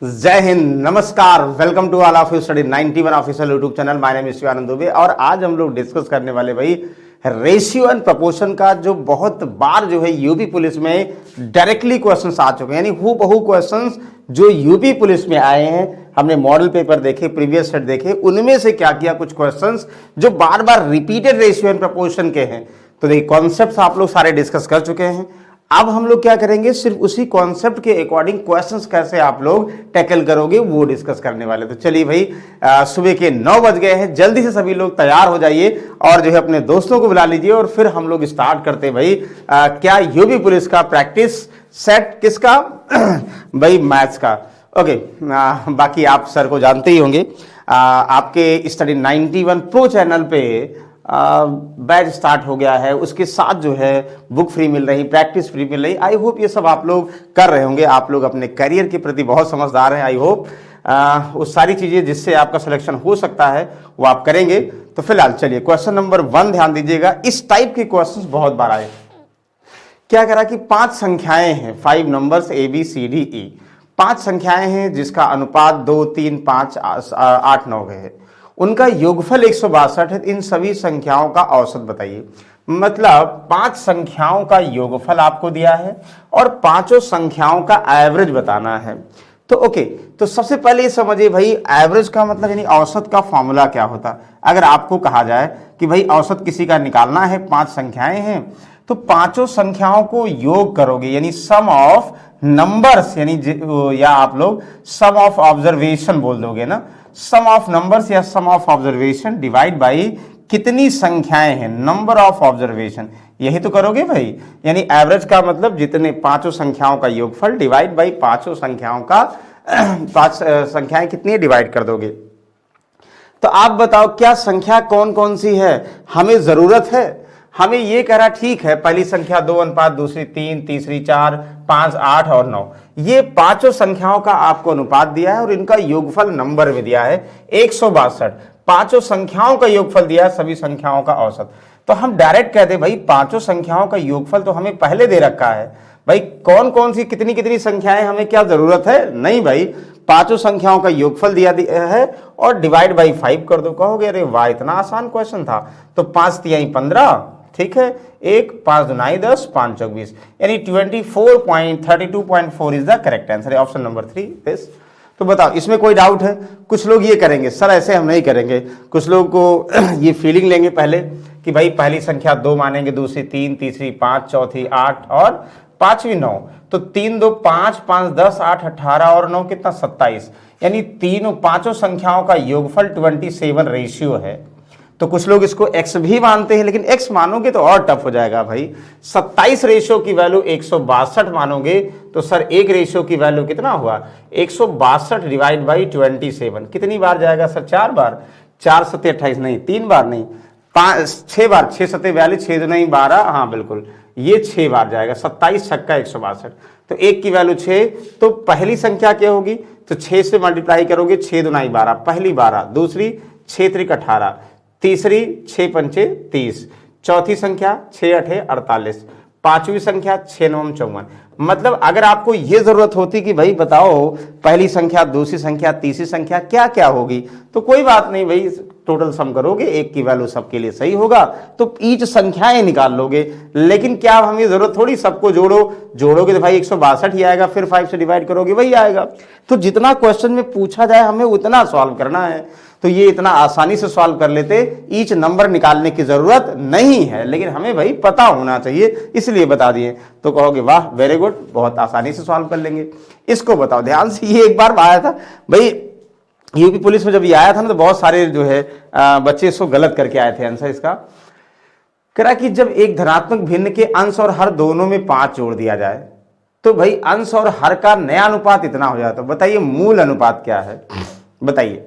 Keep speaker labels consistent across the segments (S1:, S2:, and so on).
S1: जय हिंद, नमस्कार, welcome to all of you study 91 official YouTube channel. My name is Shivanand Dubey और आज हम लोग डिस्कस करने वाले भाई रेशियो एंड प्रपोर्शन का, जो बहुत बार जो है यूपी पुलिस में डायरेक्टली क्वेश्चंस आ चुके हैं, यानी हूबहू क्वेश्चंस जो यूपी पुलिस में आए हैं। हमने मॉडल पेपर देखे, प्रीवियस सेट देखे, उनमें से क्या किया, कुछ क्वेश्चंस जो बार बार रिपीटेड रेशियो एंड प्रपोर्शन के हैं। तो देखिए कॉन्सेप्ट्स आप लोग सारे डिस्कस कर चुके हैं। अब हम लोग क्या करेंगे, सिर्फ उसी कॉन्सेप्ट के अकॉर्डिंग क्वेश्चंस कैसे आप लोग टैकल करोगे वो डिस्कस करने वाले। तो चलिए भाई, सुबह के 9 बज गए हैं, जल्दी से सभी लोग तैयार हो जाइए और जो है अपने दोस्तों को बुला लीजिए और फिर हम लोग स्टार्ट करते हैं भाई। क्या यूपी पुलिस का प्रैक्टिस सेट किसका भाई, मैथ्स का। ओके, बाकी आप सर को जानते ही होंगे। आपके स्टडी 91 प्रो चैनल पे बैच स्टार्ट हो गया है, उसके साथ जो है बुक फ्री मिल रही, प्रैक्टिस फ्री मिल रही। आई होप ये सब आप लोग कर रहे होंगे। आप लोग अपने करियर के प्रति बहुत समझदार हैं। आई होप वो सारी चीज़ें जिससे आपका सिलेक्शन हो सकता है वो आप करेंगे। तो फिलहाल चलिए क्वेश्चन नंबर 1 ध्यान दीजिएगा। इस टाइप के क्वेश्चन बहुत बार आए। क्या करा कि 5 संख्याएं हैं, 5 नंबर्स ABCDE, 5 संख्याएं हैं जिसका अनुपात 2, 3, 5, 8, 9 है। उनका योगफल 162 है। इन सभी संख्याओं का औसत बताइए। मतलब 5 संख्याओं का योगफल आपको दिया है और पांचों संख्याओं का एवरेज बताना है। तो ओके, तो सबसे पहले ये समझिए भाई, एवरेज का मतलब यानी औसत का फॉर्मूला क्या होता है। अगर आपको कहा जाए कि भाई औसत किसी का निकालना है, 5 संख्याएं हैं, तो पांचों संख्याओं को योग करोगे, यानी सम ऑफ नंबर्स, यानी या आप लोग सम ऑफ ऑब्जर्वेशन बोल दोगे ना, सम ऑफ नंबर्स या सम ऑफ ऑब्जर्वेशन डिवाइड बाई कितनी संख्याएं हैं, नंबर ऑफ ऑब्जर्वेशन, यही तो करोगे भाई। यानी एवरेज का मतलब जितने पांचों संख्याओं का योगफल डिवाइड बाई पांचों संख्याओं का 5 संख्याएं कितनी डिवाइड कर दोगे। तो आप बताओ क्या संख्या कौन कौन सी है, हमें जरूरत है। हमें ये कह रहा ठीक है, पहली संख्या 2 अनुपात, दूसरी 3, तीसरी 4, 5, 8 और 9, ये पांचों संख्याओं का आपको अनुपात दिया है और इनका योगफल नंबर में दिया है 162। पांचों संख्याओं का योगफल दिया है, सभी संख्याओं का औसत। तो हम डायरेक्ट कहते भाई पांचों संख्याओं का योगफल तो हमें पहले दे रखा है भाई, कौन कौन सी कितनी कितनी संख्याएं हमें क्या जरूरत है, नहीं भाई, पांचों संख्याओं का योगफल दिया है और डिवाइड बाई 5 कर दो। कहोगे अरे वाह, इतना आसान क्वेश्चन था। तो 5 तिहाई 15, ठीक है, 1, 5 दूनाई 10, 5 चौक 20, यानी 24.32.4 is the correct answer, option number 3 this. तो बताओ इसमें कोई डाउट है। कुछ लोग ये करेंगे, सर ऐसे हम नहीं करेंगे। कुछ लोग को ये फीलिंग लेंगे पहले कि भाई पहली संख्या 2 मानेंगे, दूसरी 3, तीसरी 5, चौथी 8 और पांचवी 9। तो 3, 2, 5, 5, 10, 8, 18 और 9 कितना, 27, यानी पांचों संख्याओं का योगफल 27 रेशियो है। तो कुछ लोग इसको x भी मानते हैं, लेकिन x मानोगे तो और टफ हो जाएगा भाई। 27 रेशियो की वैल्यू 162 मानोगे तो सर एक रेशियो की वैल्यू कितना हुआ, 162 डिवाइड बाई 27, कितनी बार जाएगा सर, 4 बार। 4 सत्ते 28 नहीं, 3 बार नहीं, 6 बार, 6 सत्ते 42, 6 नहीं 12, हाँ बिल्कुल, ये 6 बार जाएगा। 27 छक्का 162, तो एक की वैल्यू 6। तो पहली संख्या क्या होगी, तो 6 से मल्टीप्लाई करोगे, 6 दूनाई 12, पहली 12, दूसरी 6 त्रिक 18, तीसरी 6 पंचे 30, चौथी संख्या 6 अठे 48, पांचवी संख्या 6 नवम 54। मतलब अगर आपको यह जरूरत होती कि भाई बताओ पहली संख्या, दूसरी संख्या, तीसरी संख्या क्या क्या होगी, तो कोई बात नहीं भाई, टोटल सम करोगे, एक की वैल्यू सबके लिए सही होगा तो ईच संख्याएं निकाल लोगे। लेकिन क्या हमें जरूरत थोड़ी, सबको जोड़ोगे तो भाई 162 ही आएगा, फिर 5 से डिवाइड करोगे वही आएगा। तो जितना क्वेश्चन में पूछा जाए हमें उतना सॉल्व करना है। तो ये इतना आसानी से सॉल्व कर लेते, ईच नंबर निकालने की जरूरत नहीं है, लेकिन हमें भाई पता होना चाहिए, इसलिए बता दिए। तो कहोगे वाह वेरी गुड, बहुत आसानी से सॉल्व कर लेंगे। इसको बताओ ध्यान से, ये एक बार आया था भाई यूपी पुलिस में, जब ये आया था ना तो बहुत सारे जो है बच्चे इसको गलत करके आए थे आंसर इसका। करा कि जब एक धनात्मक भिन्न के अंश और हर दोनों में 5 जोड़ दिया जाए तो भाई अंश और हर का नया अनुपात इतना हो जाता है। बताइए मूल अनुपात क्या है, बताइए।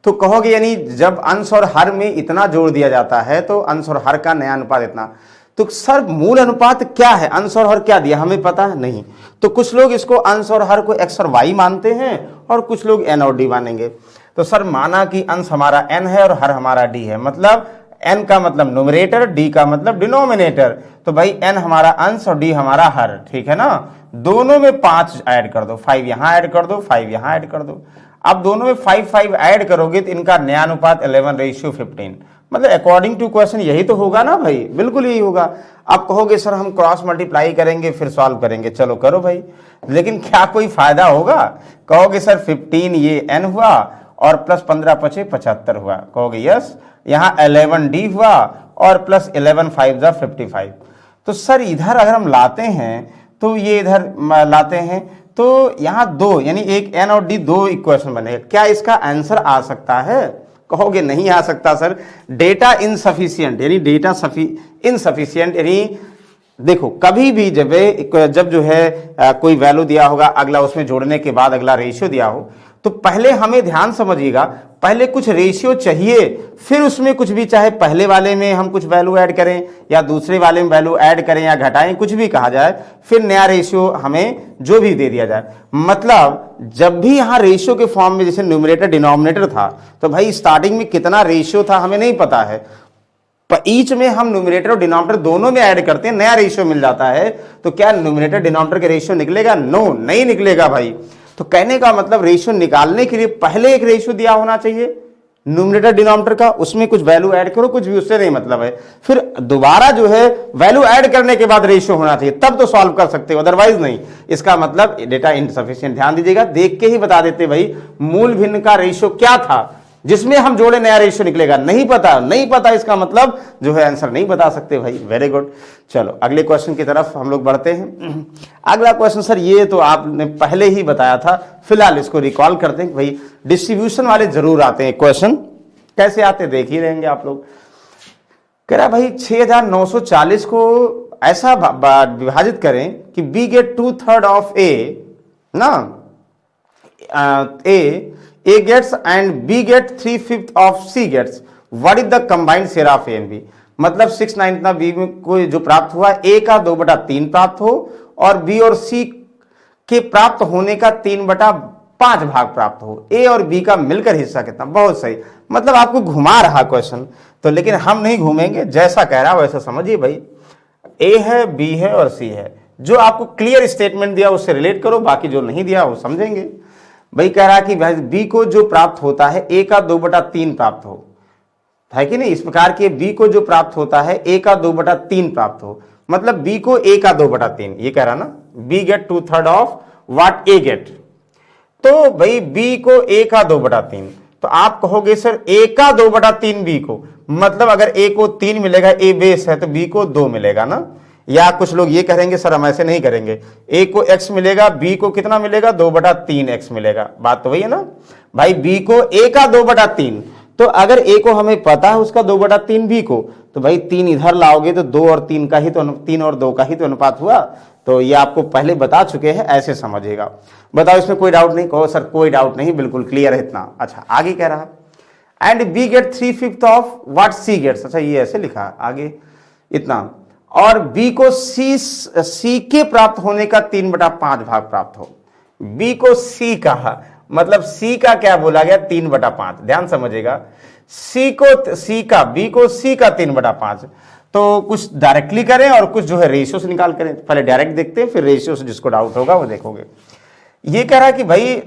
S1: तो कहोगे यानी जब अंश और हर में इतना जोड़ दिया जाता है तो अंश और हर का नया अनुपात इतना। तो सर मूल अनुपात क्या है, अंश और हर क्या दिया हमें पता है नहीं। तो कुछ लोग इसको अंश और हर को x और y मानते हैं और कुछ लोग n और d मानेंगे। तो सर माना कि अंश हमारा n है और हर हमारा d है, मतलब n का मतलब न्यूमरेटर, d का मतलब डिनोमिनेटर। तो भाई n हमारा अंश और d हमारा हर, ठीक है ना। दोनों में 5 ऐड कर दो, 5 यहां ऐड कर दो, 5 यहां ऐड कर दो। अब दोनों में 5 ऐड करोगे तो इनका नया अनुपात 11:15। मतलब अकॉर्डिंग टू क्वेश्चन यही तो होगा ना भाई, बिल्कुल यही होगा। आप कहोगे सर हम क्रॉस मल्टीप्लाई करेंगे फिर सॉल्व करेंगे, चलो करो भाई, लेकिन क्या कोई फायदा होगा? कहोगे सर 15 ये n हुआ और प्लस 15 पचे 75 हुआ, कहोगे यस। यहाँ 11d हुआ और प्लस 11 5 जा 55। तो सर इधर अगर हम लाते हैं तो ये इधर लाते हैं तो यहाँ दो, यानी एक n और d, दो इक्वेशन बनेगा। क्या इसका आंसर आ सकता है? कहोगे नहीं आ सकता सर, डेटा इनसफिशियंट, यानी डेटा इनसफिशियंट, यानी देखो कभी भी जब जो है कोई वैल्यू दिया होगा, अगला उसमें जोड़ने के बाद अगला रेशियो दिया हो, तो पहले हमें ध्यान समझिएगा, पहले कुछ रेशियो चाहिए, फिर उसमें कुछ भी, चाहे पहले वाले में हम कुछ वैल्यू ऐड करें या दूसरे वाले में वैल्यू ऐड करें या घटाएं, कुछ भी कहा जाए, फिर नया रेशियो हमें जो भी दे दिया जाए। मतलब जब भी यहां रेशियो के फॉर्म में जैसे न्यूमरेटर डिनोमिनेटर था, तो भाई स्टार्टिंग में कितना रेशियो था हमें नहीं पता है, पर ईच में हम न्यूमरेटर और डिनोमिनेटर दोनों में ऐड करते हैं, नया रेशियो मिल जाता है। तो क्या न्यूमरेटर डिनोमिनेटर के रेशियो निकलेगा? नो, नहीं निकलेगा भाई। तो कहने का मतलब रेशियो निकालने के लिए पहले एक रेशियो दिया होना चाहिए न्यूमरेटर डिनोमिनेटर का, उसमें कुछ वैल्यू ऐड करो, कुछ भी, उससे नहीं मतलब है। फिर दोबारा जो है वैल्यू ऐड करने के बाद रेशियो होना चाहिए, तब तो सॉल्व कर सकते हो, अदरवाइज नहीं। इसका मतलब डेटा इनसफिशिएंट। ध्यान दीजिएगा, देख के ही बता देते भाई मूल भिन्न का रेशियो क्या था जिसमें हम जोड़े नया रेशियो निकलेगा। नहीं पता, नहीं पता, इसका मतलब जो है आंसर नहीं बता सकते भाई। Very good. चलो अगले क्वेश्चन की तरफ हम लोग बढ़ते हैं। अगला क्वेश्चन सर ये तो आपने पहले ही बताया था, फिलहाल इसको रिकॉल करते हैं भाई। डिस्ट्रीब्यूशन वाले जरूर आते हैं क्वेश्चन, कैसे आते देख ही रहेंगे आप लोग। कह रहा भाई 6940 को ऐसा विभाजित करें कि बी गेट 2/3 ऑफ ए ना, A gets and B get 3/5 of C gets. What is the combined share of A and B? मतलब 6/9 इतना B में कोई जो प्राप्त हुआ, A का 2/3 प्राप्त हो और B और C के प्राप्त होने का 3/5 भाग प्राप्त हो। A और B का मिलकर हिस्सा कितना? बहुत सही। मतलब आपको घुमा रहा क्वेश्चन तो, लेकिन हम नहीं घूमेंगे, जैसा कह रहा वैसा समझिए भाई। A है, B है और C है। जो आपको क्लियर स्टेटमेंट दिया उससे रिलेट करो, बाकी जो नहीं दिया वो समझेंगे। भाई कह रहा कि भाई बी को जो प्राप्त होता है ए का 2/3 प्राप्त हो, है कि नहीं? इस प्रकार के बी को जो प्राप्त होता है ए का 2/3 प्राप्त हो, मतलब बी को ए का 2/3, ये कह रहा ना, B gate 2/3 of what A gate. तो भाई बी को ए का 2/3, तो आप कहोगे सर ए का 2/3 बी को, मतलब अगर ए को 3 मिलेगा, ए बेस है, तो बी को 2 मिलेगा ना। या कुछ लोग ये करेंगे सर हम ऐसे नहीं करेंगे, ए को x मिलेगा, बी को कितना मिलेगा? 2/3x मिलेगा। बात तो वही है ना भाई, बी को ए का 2/3, तो अगर ए को हमें पता है उसका 2/3 बी को, तो भाई 3 इधर लाओगे तो 2 और 3 का ही तो 3 और 2 का ही तो अनुपात हुआ। तो ये आपको पहले बता चुके हैं, ऐसे समझिएगा। बताओ इसमें कोई डाउट नहीं? कहो सर कोई डाउट नहीं, बिल्कुल क्लियर है इतना। अच्छा आगे कह रहा and B gate 3/5 of what C gates. अच्छा ये ऐसे लिखा आगे इतना, और बी को सी के प्राप्त होने का 3/5 भाग प्राप्त हो। बी को सी का मतलब सी का क्या बोला गया? 3/5। ध्यान समझिएगा, बी को सी का 3/5। तो कुछ डायरेक्टली करें और कुछ जो है रेशियो से निकाल करें। पहले डायरेक्ट देखते हैं, फिर रेशियो से जिसको डाउट होगा वो देखोगे। ये कह रहा है कि भाई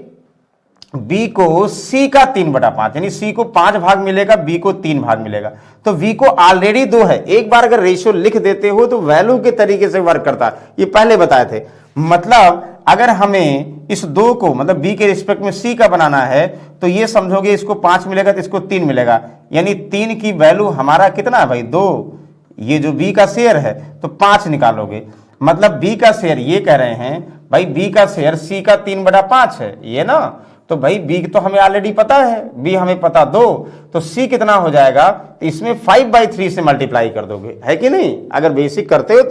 S1: बी को सी का 3/5, यानी सी को 5 भाग मिलेगा, बी को 3 भाग मिलेगा। तो बी को ऑलरेडी 2 है, एक बार अगर रेशियो लिख देते हो तो वैल्यू के तरीके से वर्क करता है, ये पहले बताए थे। मतलब अगर हमें इस 2 को, मतलब बी के रिस्पेक्ट में सी का बनाना है, तो ये समझोगे इसको 5 मिलेगा तो इसको 3 मिलेगा, यानी 3 की वैल्यू हमारा कितना है भाई? 2। ये जो बी का शेयर है तो 5 निकालोगे, मतलब बी का शेयर, ये कह रहे हैं भाई बी का शेयर सी का 3/5 है, ये ना। तो भाई बी तो हमें ऑलरेडी पता है, बी हमें पता 2, तो सी कितना हो जाएगा? तो इसमें 5/3 से मल्टीप्लाई कर दोगे, है कि नहीं? अगर बेसिक करते हो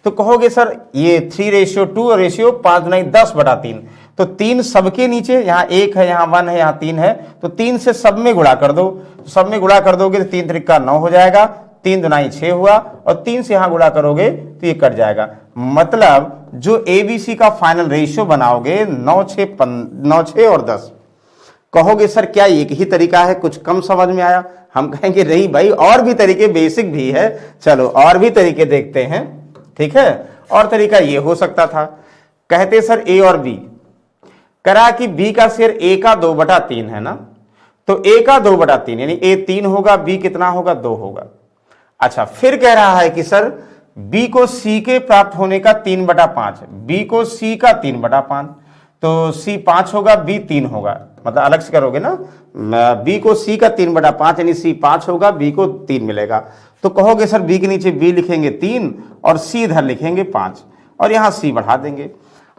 S1: तो कहोगे सर ये 3:2 और रेशियो 5 9 10/3, तो 3 सबके नीचे, यहाँ 1 है, यहाँ 1 है, यहाँ 3 है, तो 3 से सब में गुणा कर दो। सब में गुणा कर दोगे तो 3 त्रिका 9 हो जाएगा, 3 दूनी 6 हुआ, और 3 से यहाँ गुणा करोगे तो ये कट जाएगा। मतलब जो एबीसी का फाइनल रेशियो बनाओगे 9 6 और 10, कहोगे सर क्या एक ही तरीका है, कुछ कम समझ में आया? हम कहेंगे नहीं भाई, और भी तरीके बेसिक भी है। चलो और भी तरीके देखते हैं, ठीक है। और तरीका ये हो सकता था, कहते सर ए और बी, करा कि बी का शेयर ए का 2/3 है ना, तो ए का 2/3 यानी ए 3 होगा, बी कितना होगा, 2 होगा। अच्छा, फिर कह रहा है कि सर बी को सी के प्राप्त होने का 3/5, बी को सी का 3/5, तो सी 5 होगा, बी 3 होगा, मतलब अलग से करोगे ना, बी को सी का 3/5 यानी सी 5 होगा, बी को 3 मिलेगा। तो कहोगे सर बी के नीचे बी लिखेंगे 3 और सी इधर लिखेंगे 5 और यहां सी बढ़ा देंगे।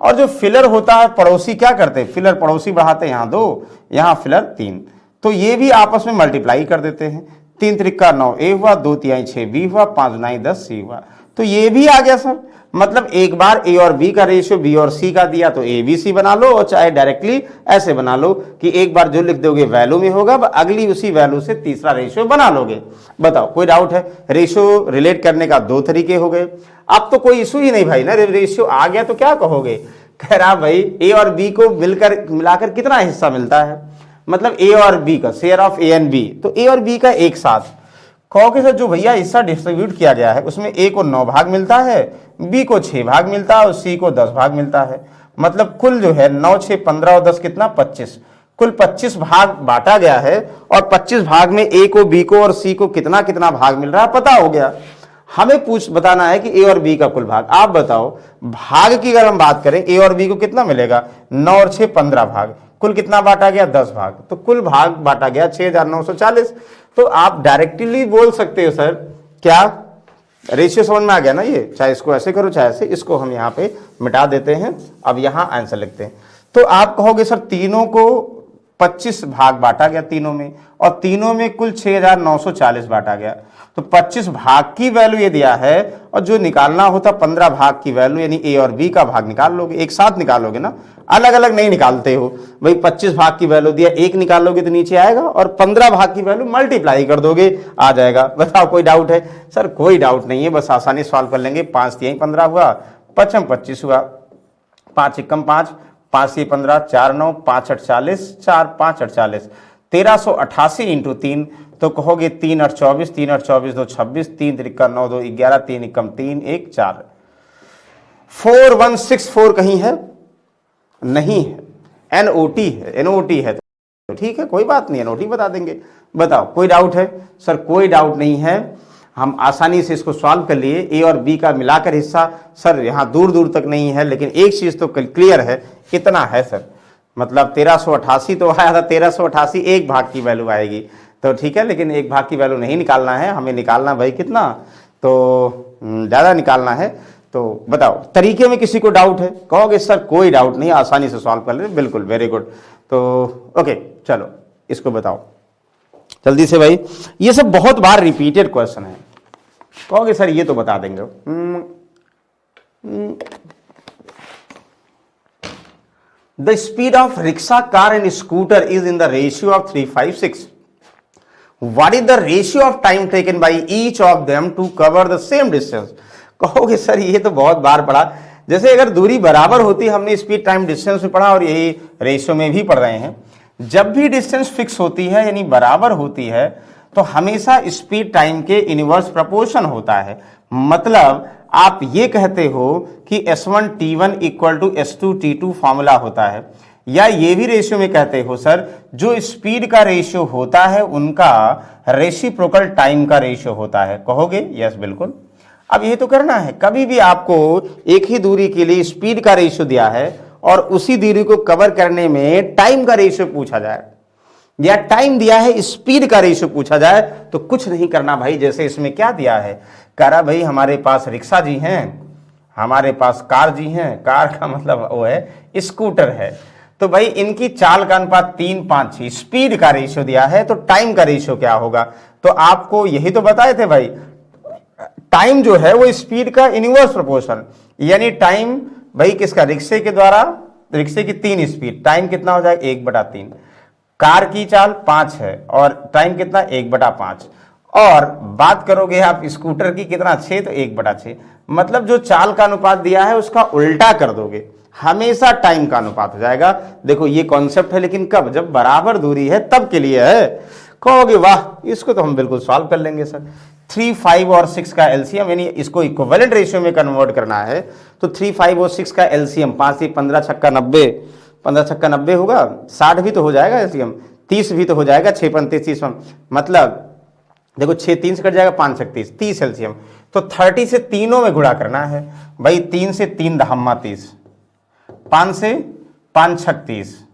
S1: और जो फिलर होता है पड़ोसी क्या करते हैं, फिलर पड़ोसी बढ़ाते हैं, यहां 2, यहां फिलर 3, तो ये भी आपस में मल्टीप्लाई कर देते हैं। 3 त्रिका 9 ए हुआ, 2 तिहाई 6 बी हुआ, 5 9 10 सी हुआ, तो ये भी आ गया सर। मतलब एक बार ए और बी का रेशियो बी और सी का दिया तो ए बी सी बना लो, और चाहे डायरेक्टली ऐसे बना लो कि एक बार जो लिख दोगे वैल्यू में होगा, अगली उसी वैल्यू से तीसरा रेशियो बना लोगे। बताओ कोई डाउट है? रेशियो रिलेट करने का 2 तरीके हो गए। अब तो कोई इशू ही नहीं भाई ना, रेशियो आ गया तो क्या कहोगे, कह रहा भाई ए और बी को मिलाकर कितना हिस्सा मिलता है, मतलब ए और बी का share of A and B, तो ए और बी का एक साथ। कहोगे सर जो भैया हिस्सा डिस्ट्रीब्यूट किया गया है उसमें ए को 9 भाग मिलता है, बी को 6 भाग मिलता है और सी को 10 भाग मिलता है, मतलब कुल जो है 9 6 15 और 10 कितना 25, कुल 25 भाग बांटा गया है। और 25 भाग में ए को बी को और सी को कितना कितना भाग मिल रहा है पता हो गया। हमें बताना है कि ए और बी का कुल भाग। आप बताओ भाग की अगर हम बात करें ए और बी को कितना मिलेगा, 9 और 6 15 भाग, कुल कितना बांटा गया 10 भाग, तो कुल भाग बांटा गया 6940। तो आप डायरेक्टली बोल सकते हो सर क्या, रेशियो समझ में आ गया ना ये, चाहे इसको ऐसे करो चाहे ऐसे, इसको हम यहाँ पे मिटा देते हैं। अब यहाँ आंसर लिखते हैं, तो आप कहोगे सर तीनों को 25 भाग बांटा गया तीनों में, और तीनों में कुल 6940 बांटा गया, तो 25 भाग की वैल्यू ये दिया है, और जो निकालना होता 15 भाग की वैल्यू यानी ए और बी का भाग निकाल लोगे, एक साथ निकालोगे ना, अलग अलग नहीं निकालते हो भाई। 25 भाग की वैल्यू दिया, एक निकालोगे तो नीचे आएगा, और 15 भाग की वैल्यू मल्टीप्लाई कर दोगे आ जाएगा। बताओ कोई डाउट है? सर कोई डाउट नहीं है, बस आसानी सॉल्व कर लेंगे। 5 तिहाई 15 हुआ, 5 25 हुआ, 5 एकम 5, 5 से 15, 4 9 5 48, 4 5 48, 1388 इंटू 3, तो कहोगे 3 8 24, 3 8 24 2 26, 3 त्रिका 9 2 11, 3 एकम 3 1 4, 4164 कहीं है? नहीं है, एनओटी है, एनओटी है तो ठीक है कोई बात नहीं, एनओटी बता देंगे। बताओ कोई डाउट है? सर कोई डाउट नहीं है, हम आसानी से इसको सॉल्व कर लिए। ए और बी का मिलाकर हिस्सा सर यहाँ दूर दूर तक नहीं है, लेकिन एक चीज तो क्लियर है, कितना है सर, मतलब 1388 तो आया था, 1388 एक भाग की वैल्यू आएगी तो ठीक है, लेकिन एक भाग की वैल्यू नहीं निकालना है हमें, निकालना भाई कितना, तो ज़्यादा निकालना है। तो बताओ तरीके में किसी को डाउट है? कहोगे सर कोई डाउट नहीं, आसानी से सॉल्व कर ले, बिल्कुल वेरी गुड। तो ओके चलो इसको बताओ जल्दी से भाई, ये सब बहुत बार रिपीटेड क्वेश्चन है। कहोगे सर ये तो बता देंगे। The speed of rickshaw, car and scooter is in the ratio of 356. What is the ratio of time taken by each of them to cover the same distance? कहोगे sir ये तो बहुत बार पढ़ा, जैसे अगर दूरी बराबर होती, हमने स्पीड टाइम डिस्टेंस में पढ़ा और यही रेशियो में भी पढ़ रहे हैं। जब भी डिस्टेंस फिक्स होती है यानी बराबर होती है तो हमेशा स्पीड टाइम के इनवर्स प्रोपोर्शन होता है। मतलब आप ये कहते हो कि S1 T1 equal to S2 T2 formula होता है, या ये भी रेशियो में कहते हो सर जो स्पीड का रेशियो होता है उनका रेसिप्रोकल टाइम का रेशियो होता है। कहोगे यस बिल्कुल। अब ये तो करना है, कभी भी आपको एक ही दूरी के लिए स्पीड का रेशियो दिया है और उसी दूरी को कवर करने में टाइम का रेशियो पूछा जाए, या टाइम दिया है स्पीड का रेशियो पूछा जाए, तो कुछ नहीं करना भाई। जैसे इसमें क्या दिया है, कह रहा भाई हमारे पास रिक्शा जी हैं, हमारे पास कार जी हैं, कार का मतलब वो है स्कूटर है, तो भाई इनकी चाल का अनुपात 3:5, स्पीड का रेशियो दिया है तो टाइम का रेशियो क्या होगा। तो आपको यही तो बताए थे भाई, टाइम जो है वो स्पीड का इनवर्स प्रोपोर्शन, यानी टाइम भाई किसका, रिक्शे के द्वारा, रिक्शे की 3 स्पीड, टाइम कितना हो जाएगा 1/3, कार की चाल 5 है और टाइम कितना 1/5, और बात करोगे आप स्कूटर की कितना 6, तो 1/6, मतलब जो चाल का अनुपात दिया है उसका उल्टा कर दोगे, हमेशा टाइम का अनुपात हो जाएगा। देखो ये कॉन्सेप्ट है, लेकिन कब, जब बराबर दूरी है तब के लिए है। कहोगे वाह, इसको तो हम बिल्कुल सॉल्व कर लेंगे सर। 3, 5 और 6 का एलसीएम, यानी इसको इक्विवेलेंट रेशियो में कन्वर्ट करना है तो 3, 5 और 6 का एलसीएम 5 15 छक्का 90, 15 छक्का 90 होगा, 60 भी तो हो जाएगा एलसीएम, 30 भी तो हो जाएगा, 6 35 30, मतलब देखो 6 3 से कट जाएगा, 5 36 30 एलसीएम। तो 30 से तीनों में गुणा करना है भाई, 3 से 3 दहम्मा 30, 5 से 5 छक 30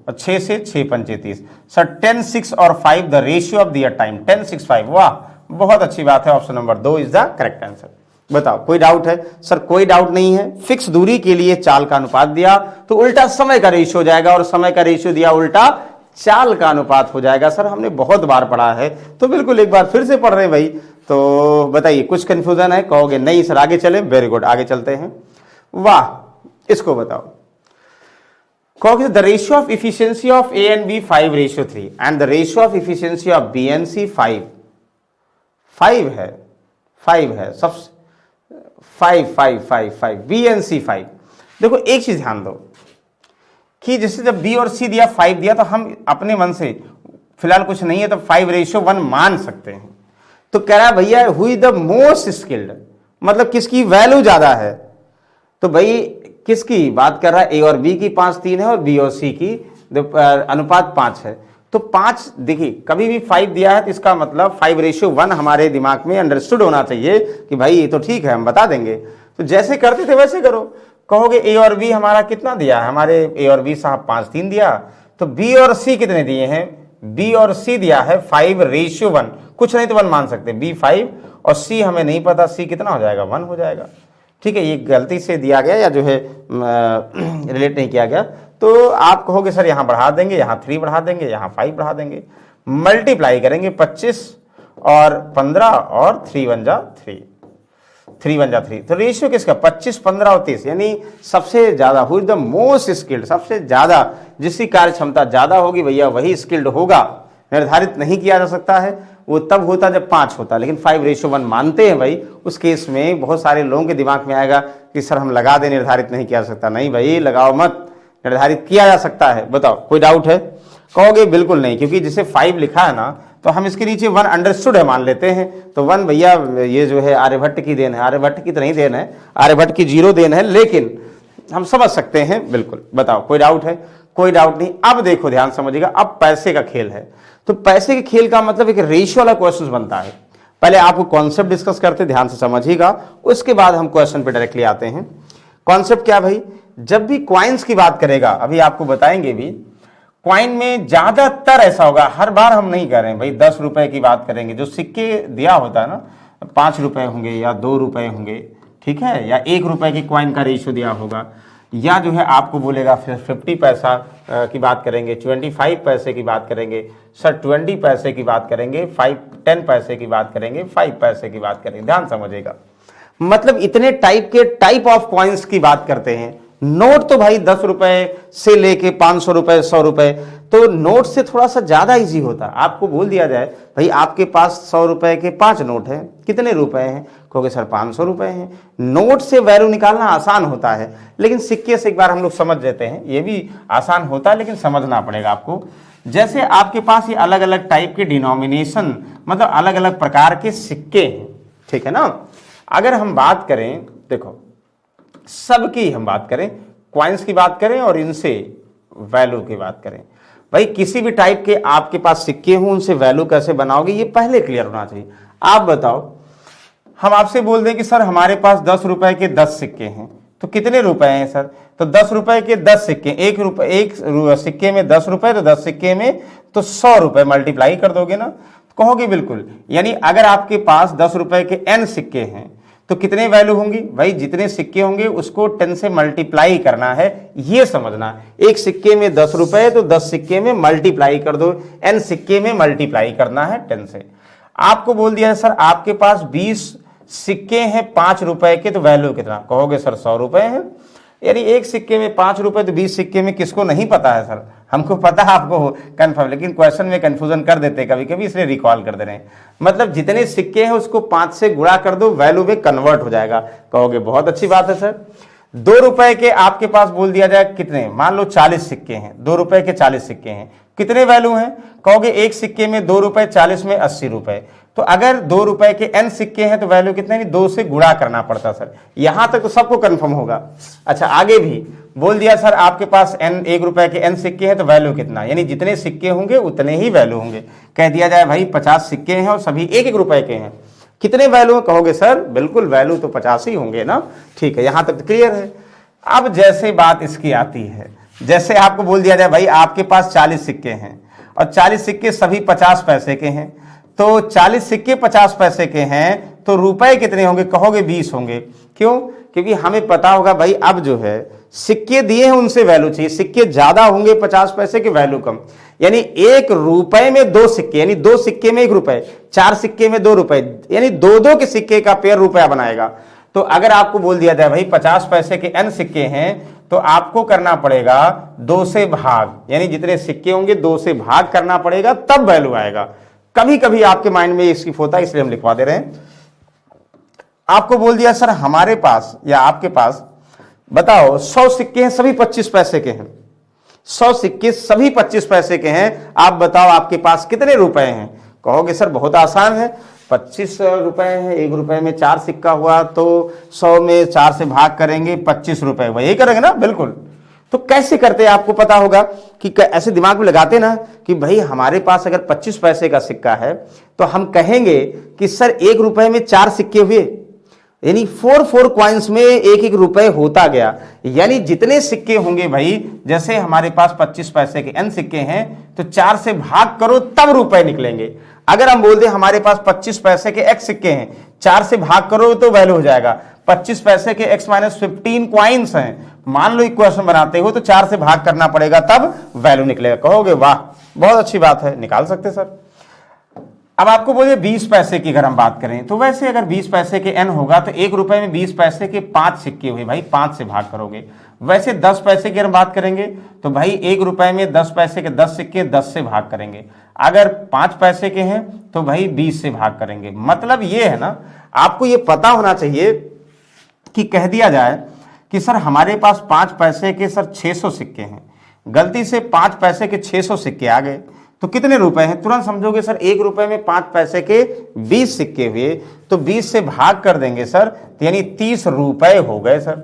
S1: और 6 से 6 पंचे 30। सर 10 6 और 5 the ratio of their time 10 6 5। वाह, बहुत अच्छी बात है, option number 2 is the correct answer. बताओ कोई डाउट है? सर कोई डाउट नहीं है। फिक्स दूरी के लिए चाल का अनुपात दिया तो उल्टा समय का रेशियो हो जाएगा, और समय का रेशियो दिया उल्टा चाल का अनुपात हो जाएगा। सर हमने बहुत बार पढ़ा है, तो बिल्कुल एक बार फिर से पढ़ रहे हैं भाई। तो बताइए कुछ कंफ्यूजन है? कहोगे नहीं सर आगे चले, वेरी गुड, आगे चलते हैं। वाह, इसको बताओ। कहोगे the ratio of efficiency of A and B 5:3 and the ratio of efficiency of B and C 5 है, 5 है, सब 5 बी एंड सी 5। देखो एक चीज ध्यान दो कि जैसे जब बी और सी दिया 5 दिया तो हम अपने मन से फिलहाल कुछ नहीं है तो 5:1 मान सकते हैं। तो कह रहा है भैया who is the most skilled, मतलब किसकी वैल्यू ज्यादा है। तो भाई किसकी बात कर रहा है? ए और बी की 5:3 है और बी और सी की अनुपात 5 है। तो 5 देखिए, कभी भी 5 दिया है तो इसका मतलब 5:1 हमारे दिमाग में अंडरस्टूड होना चाहिए कि भाई ये तो ठीक है, हम बता देंगे। तो जैसे करते थे वैसे करो। कहोगे ए और बी हमारा कितना दिया है? हमारे ए और बी साहब 5:3 दिया। तो बी और सी कितने दिए हैं? बी और सी दिया है 5:1, कुछ नहीं तो 1 मान सकते। बी 5 और सी हमें नहीं पता, सी कितना हो जाएगा? 1 हो जाएगा। ठीक है, ये गलती से दिया गया या जो है रिलेट नहीं किया गया। तो आप कहोगे सर यहाँ बढ़ा देंगे, यहाँ 3 बढ़ा देंगे, यहाँ 5 बढ़ा देंगे, मल्टीप्लाई करेंगे 25 और 15 और 3 1 जा 3। तो रेशियो किसका? 25 15 और 30, यानी सबसे ज्यादा who is the most skilled, सबसे ज्यादा जिसकी कार्य क्षमता ज्यादा होगी भैया वही स्किल्ड होगा। निर्धारित नहीं किया जा सकता है, वो तब होता जब 5 होता, लेकिन 5:1 मानते हैं भाई। उस केस में बहुत सारे लोगों के दिमाग में आएगा कि सर हम लगा दें, निर्धारित नहीं किया जा सकता। नहीं भाई, लगाओ मत, निर्धारित किया जा सकता है। बताओ कोई डाउट है? कहोगे बिल्कुल नहीं, क्योंकि जिसे 5 लिखा है ना तो हम इसके नीचे 1 अंडरस्टूड है मान लेते हैं। तो 1 भैया ये जो है आर्यभट्ट की देन है, आर्यभट्ट की तो नहीं देन है, आर्यभट्ट की 0 देन है, लेकिन हम समझ सकते हैं बिल्कुल। बताओ कोई डाउट है? कोई डाउट नहीं। अब देखो ध्यान समझिएगा, अब पैसे का खेल है। तो पैसे के खेल का मतलब एक रेशियो वाला क्वेश्चन बनता है। पहले आपको कॉन्सेप्ट डिस्कस करते, ध्यान से समझिएगा, उसके बाद हम क्वेश्चन पे डायरेक्टली आते हैं। कॉन्सेप्ट क्या भाई? जब भी क्वाइंस की बात करेगा, अभी आपको बताएंगे भी, क्वाइन में ज्यादातर ऐसा होगा, हर बार हम नहीं कह रहे हैं भाई 10 रुपए की बात करेंगे। जो सिक्के दिया होता है ना, 5 रुपए होंगे या 2 रुपए होंगे, ठीक है, या 1 रुपए की क्वाइन का रेशियो दिया होगा, या जो है आपको बोलेगा फिर 50 पैसा की बात करेंगे, 25 पैसे की बात करेंगे, सर 20 पैसे की बात करेंगे, 10 पैसे की बात करेंगे, 5 पैसे की बात करेंगे। ध्यान समझिएगा, मतलब इतने टाइप ऑफ कॉइन्स की बात करते हैं। नोट तो भाई 10 रुपए से लेके 500 रुपए 100 रुपए, तो नोट से थोड़ा सा ज्यादा इजी होता है। आपको बोल दिया जाए भाई आपके पास 100 रुपए के 5 नोट हैं, कितने रुपए हैं? कहोगे सर 500 रुपए हैं। नोट से वैल्यू निकालना आसान होता है, लेकिन सिक्के से एक बार हम लोग समझ लेते हैं, ये भी आसान होता है लेकिन समझना पड़ेगा आपको। जैसे आपके पास ये अलग अलग टाइप के डिनोमिनेशन, मतलब अलग अलग प्रकार के सिक्के हैं, ठीक है ना। अगर हम बात करें, देखो सबकी हम बात करें, क्वाइंस की बात करें और इनसे वैल्यू की बात करें, भाई किसी भी टाइप के आपके पास सिक्के हों, उनसे वैल्यू कैसे बनाओगे ये पहले क्लियर होना चाहिए। आप बताओ, हम आपसे बोल दें कि सर हमारे पास 10 रुपए के 10 सिक्के हैं, तो कितने रुपए हैं सर? तो 10 रुपए के 10 सिक्के, एक सिक्के में 10 रुपए, तो 10 सिक्के में तो 100 रुपए मल्टीप्लाई कर दोगे ना, तो कहोगे बिल्कुल। यानी अगर आपके पास 10 रुपए के n सिक्के हैं तो कितने वैल्यू होंगी? भाई जितने सिक्के होंगे उसको 10 से मल्टीप्लाई करना है, ये समझना। एक सिक्के में 10 रुपए, तो 10 सिक्के में मल्टीप्लाई कर दो, n सिक्के में मल्टीप्लाई करना है 10 से। आपको बोल दिया सर आपके पास 20 सिक्के हैं 5 रुपए के, तो वैल्यू कितना? कहोगे सर 100 रुपए हैं। यानी एक सिक्के में 5 रुपए, तो 20 सिक्के में किसको नहीं पता है सर? हमको पता है, आपको कंफर्म, लेकिन क्वेश्चन में कंफ्यूजन कर देते कभी कभी, इसलिए रिकॉल कर दे रहे हैं। मतलब जितने सिक्के हैं उसको 5 से गुणा कर दो, वैल्यू में कन्वर्ट हो जाएगा। कहोगे बहुत अच्छी बात है सर। ₹2 के आपके पास बोल दिया जाए कितने, मान लो 40 सिक्के हैं, ₹2 के 40 सिक्के हैं, कितने वैल्यू हैं, कहोगे एक सिक्के में ₹2, 40 में ₹80। तो अगर ₹2 के n सिक्के हैं तो वैल्यू कितने, 2 से गुणा करना पड़ता सर। यहां तक तो सबको कंफर्म होगा। अच्छा आगे भी बोल दिया सर आपके पास ₹1 के n सिक्के हैं तो वैल्यू कितना, यानी जितने सिक्के होंगे उतने ही वैल्यू होंगे। कह दिया जाए भाई 50 सिक्के हैं और सभी ₹1 के हैं, कितने वैल्यू है, कहोगे सर बिल्कुल वैल्यू तो 50 ही होंगे ना। ठीक है, यहां तक तो क्लियर है। अब जैसे बात इसकी आती है, जैसे आपको बोल दिया जाए भाई आपके पास 40 सिक्के हैं और 40 सिक्के सभी 50 पैसे के हैं, तो 40 सिक्के 50 पैसे के हैं तो रुपए कितने होंगे, कहोगे 20 होंगे। क्यों, क्योंकि हमें पता होगा भाई अब जो है सिक्के दिए हैं उनसे वैल्यू चाहिए, सिक्के ज्यादा होंगे 50 पैसे के वैल्यू कम, यानी ₹1 में 2 सिक्के, यानी 2 सिक्के में ₹1, 4 सिक्के में ₹2, यानी 2 के सिक्के का पेयर रुपया बनाएगा। तो अगर आपको बोल दिया जाए भाई 50 पैसे के n सिक्के हैं तो आपको करना पड़ेगा 2 से भाग, यानी जितने सिक्के होंगे 2 से भाग करना पड़ेगा तब वैल्यू आएगा। कभी कभी आपके माइंड में स्किप होता है इसलिए हम लिखवा दे रहे हैं। आपको बोल दिया सर हमारे पास या आपके पास बताओ 100 सिक्के हैं सभी 25 पैसे के हैं, 100 सिक्के सभी 25 पैसे के हैं, आप बताओ आपके पास कितने रुपए हैं। कहोगे सर बहुत आसान है, 25 रुपए है, ₹1 में 4 सिक्का हुआ तो 100 में 4 से भाग करेंगे ₹25, वही करेंगे ना, बिल्कुल। तो कैसे करते हैं आपको पता होगा कि ऐसे दिमाग में लगाते ना कि भाई हमारे पास अगर 25 पैसे का सिक्का है तो हम कहेंगे कि सर ₹1 में 4 सिक्के हुए, यानी 4 कॉइन्स में ₹1 होता गया, यानी जितने सिक्के होंगे भाई, जैसे हमारे पास 25 पैसे के n सिक्के हैं तो 4 से भाग करो तब रुपए निकलेंगे। अगर हम बोल दें हमारे पास 25 पैसे के x सिक्के हैं, 4 से भाग करो तो वैल्यू हो जाएगा 25 पैसे के x-15 कॉइन्स हैं, मान लो इक्वेशन बनाते हो तो 4 से भाग करना पड़ेगा तब वैल्यू निकलेगा। कहोगे वाह बहुत अच्छी बात है, निकाल सकते सर। अब आपको बोलिए 20 पैसे की अगर हम बात करें तो वैसे अगर 20 पैसे के n होगा तो ₹1 में 20 पैसे के 5 सिक्के हुए भाई, 5 से भाग करोगे। वैसे 10 पैसे की अगर बात करेंगे तो भाई ₹1 में 10 पैसे के 10 सिक्के 10 से भाग करेंगे। अगर 5 पैसे के हैं तो भाई 20 से भाग करेंगे। मतलब ये है ना, आपको ये पता होना चाहिए कि कह दिया जाए कि सर हमारे पास 5 पैसे के सर 600 सिक्के हैं, गलती से 5 पैसे के 600 सिक्के आ गए तो कितने रुपए हैं, तुरंत समझोगे सर ₹1 में 5 पैसे के 20 सिक्के हुए तो 20 से भाग कर देंगे सर, तो यानी ₹30 हो गए सर।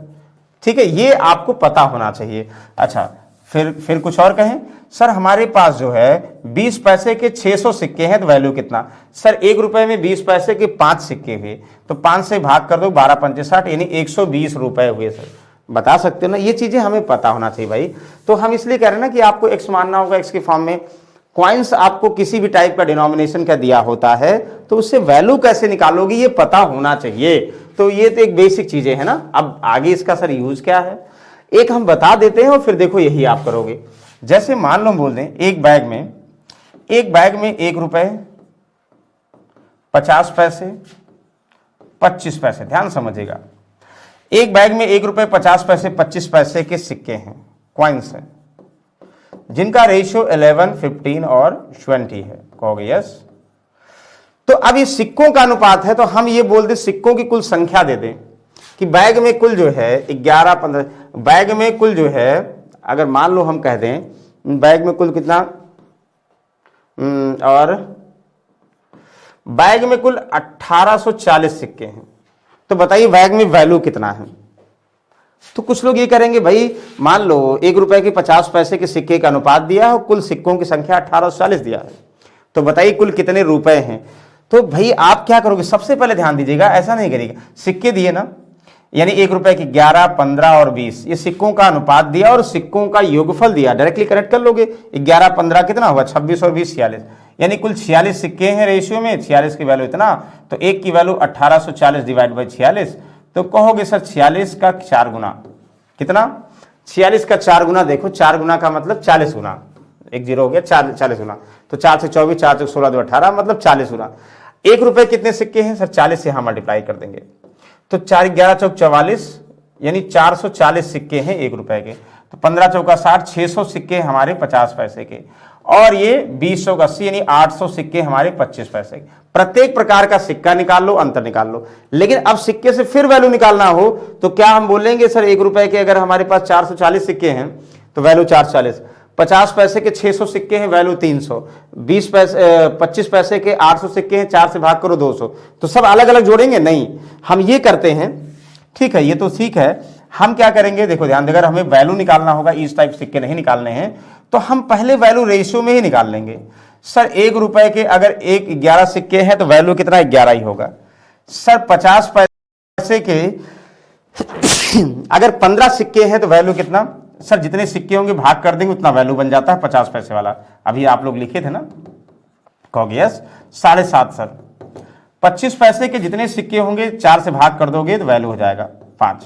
S1: ठीक है, ये आपको पता होना चाहिए। अच्छा फिर कुछ और कहें, सर हमारे पास जो है 20 पैसे के 600 सिक्के हैं तो वैल्यू कितना, सर ₹1 में 20 पैसे के 5 सिक्के हुए तो 5 से भाग कर दो 12 पंचे 60, यानी ₹120 हुए सर। बता सकते हो ना, ये चीजें हमें पता होना चाहिए भाई। तो हम इसलिए कह रहे हैं ना कि आपको x मानना होगा, x के फॉर्म में कॉइन्स आपको किसी भी टाइप का डिनोमिनेशन का दिया होता है तो उससे वैल्यू कैसे निकालोगे ये पता होना चाहिए। तो ये तो एक बेसिक चीजें है ना। अब आगे इसका सर यूज क्या है एक हम बता देते हैं और फिर देखो यही आप करोगे। जैसे मान लो बोल दें एक बैग में ₹1, 50 पैसे, 25 पैसे, ध्यान समझिएगा, एक बैग में ₹1, 50 पैसे, 25 पैसे के सिक्के हैं, कॉइन्स हैं, जिनका रेशियो 11, 15 और 20 है। कहोगे यस। तो अब ये सिक्कों का अनुपात है तो हम ये बोल दें सिक्कों की कुल संख्या दे दें कि बैग में कुल जो है 11, 15, बैग में कुल जो है अगर मान लो हम कह दें बैग में कुल कितना, और बैग में कुल 1840 सिक्के हैं, तो बताइए बैग में वैल्यू कितना है। तो कुछ लोग ये करेंगे भाई मान लो ₹1 के 50 पैसे के सिक्के का अनुपात दिया है और कुल सिक्कों की संख्या 1840 दिया है, तो बताइए कुल कितने रुपए हैं। तो भाई आप क्या करोगे, सबसे पहले ध्यान दीजिएगा, ऐसा नहीं करिएगा, सिक्के दिए ना, यानी ₹1 की 11, 15 और 20, ये सिक्कों का अनुपात दिया और सिक्कों का योगफल दिया, डायरेक्टली कनेक्ट कर लोगे। 11, 15 कितना हुआ, 26 और 20 46, यानी कुल 46 सिक्के हैं रेशियो में, 46 की वैल्यू इतना, तो एक की वैल्यू 1840 डिवाइड बाई 46, तो कहोगे सर 46 का 4 गुना, कितना, 46 का 4 गुना, देखो 4 गुना का मतलब 40 गुना, एक जीरो हो गया, 40 गुना, तो 4 से 24, 4 से 16, 2 18, मतलब 40 गुना। ₹1 कितने सिक्के हैं सर, 40 से यहां मल्टीप्लाई कर देंगे, तो 4 11 चौक 44, यानी 440 सिक्के हैं ₹1 के, तो 15 चौका 60, 600 सिक्के हमारे 50 पैसे के, और ये 2080 यानी 800 सिक्के हमारे 25 पैसे। प्रत्येक प्रकार का सिक्का निकाल लो, अंतर निकाल लो। लेकिन अब सिक्के से फिर वैल्यू निकालना हो तो क्या हम बोलेंगे सर 1 रुपए के अगर हमारे पास 440 सिक्के हैं तो वैल्यू 440, 50 पैसे के 600 सिक्के हैं वैल्यू 300, 25 पैसे के 800 सिक्के हैं, 4 से भाग करो 200। तो सब अलग अलग जोड़ेंगे? नहीं, हम ये करते हैं, ठीक है, ये तो ठीक है। हम क्या करेंगे, देखो ध्यान देकर, हमें वैल्यू निकालना होगा, इस टाइप सिक्के नहीं निकालने हैं, तो हम पहले वैल्यू रेशियो में ही निकाल लेंगे। सर 1 रुपए के अगर 11 सिक्के हैं तो वैल्यू कितना, 11 ही होगा। सर 50 पैसे के अगर 15 सिक्के हैं तो वैल्यू कितना, सर जितने सिक्के होंगे भाग कर देंगे उतना वैल्यू बन जाता है 50 पैसे वाला। अभी आप लोग लिखे थे ना, कहोगे यस, 7.5 सर। 25 पैसे के जितने सिक्के होंगे 4 से भाग कर दोगे तो वैल्यू हो जाएगा 5।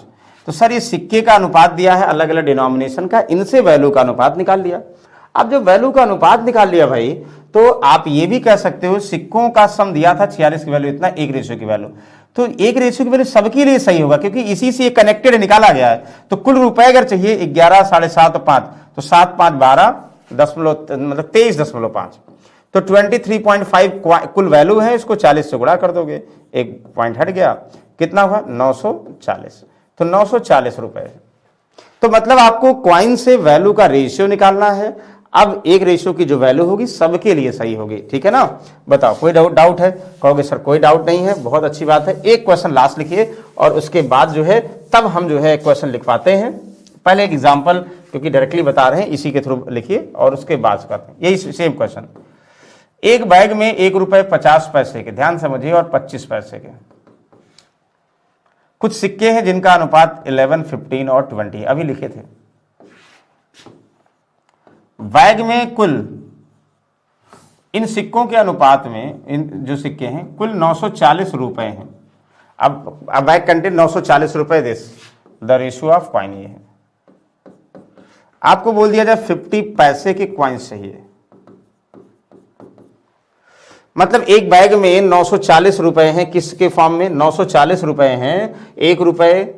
S1: तो सर ये सिक्के का अनुपात दिया है अलग अलग डिनोमिनेशन का, इनसे वैल्यू का अनुपात निकाल लिया। अब जब वैल्यू का अनुपात निकाल लिया भाई, तो आप ये भी कह सकते हो सिक्कों का सम दिया था 46 की वैल्यू इतना, 1 रेशियो की वैल्यू, तो 1 रेशियो की वैल्यू सबके लिए सही होगा क्योंकि इसी से कनेक्टेड निकाला गया है। तो कुल रुपए अगर चाहिए 11, 7.5 और 5, तो 7, 5, 12 मतलब 23.5, तो 23.5 कुल वैल्यू है, इसको 40 से गुणा कर दोगे, एक पॉइंट हट गया, कितना हुआ 940, तो 940 रुपए। तो मतलब आपको क्वाइन से वैल्यू का रेशियो निकालना है। अब 1 रेशियो की जो वैल्यू होगी सबके लिए सही होगी, ठीक है ना। बताओ कोई डाउट है? कहोगे सर कोई डाउट नहीं है, बहुत अच्छी बात है। एक क्वेश्चन लास्ट लिखिए और उसके बाद जो है तब हम जो है क्वेश्चन लिखवाते हैं। पहले एक एग्जाम्पल, क्योंकि डायरेक्टली बता रहे हैं, इसी के थ्रू लिखिए और उसके बाद करते हैं यही सेम क्वेश्चन। एक बैग में 1 रुपए 50 पैसे के, ध्यान समझिए, और 25 पैसे के कुछ सिक्के हैं जिनका अनुपात 11, 15 और 20 अभी लिखे थे। बैग में कुल इन सिक्कों के अनुपात में, इन जो सिक्के हैं कुल 940 रुपए हैं। अब बैग कंटेन 940 रुपए, this the ratio of coin ये है। आपको बोल दिया जाए 50 पैसे के कॉइन्स चाहिए, मतलब एक बैग में 940 रुपए हैं, किसके फॉर्म में 940 रुपए हैं, 1 रुपए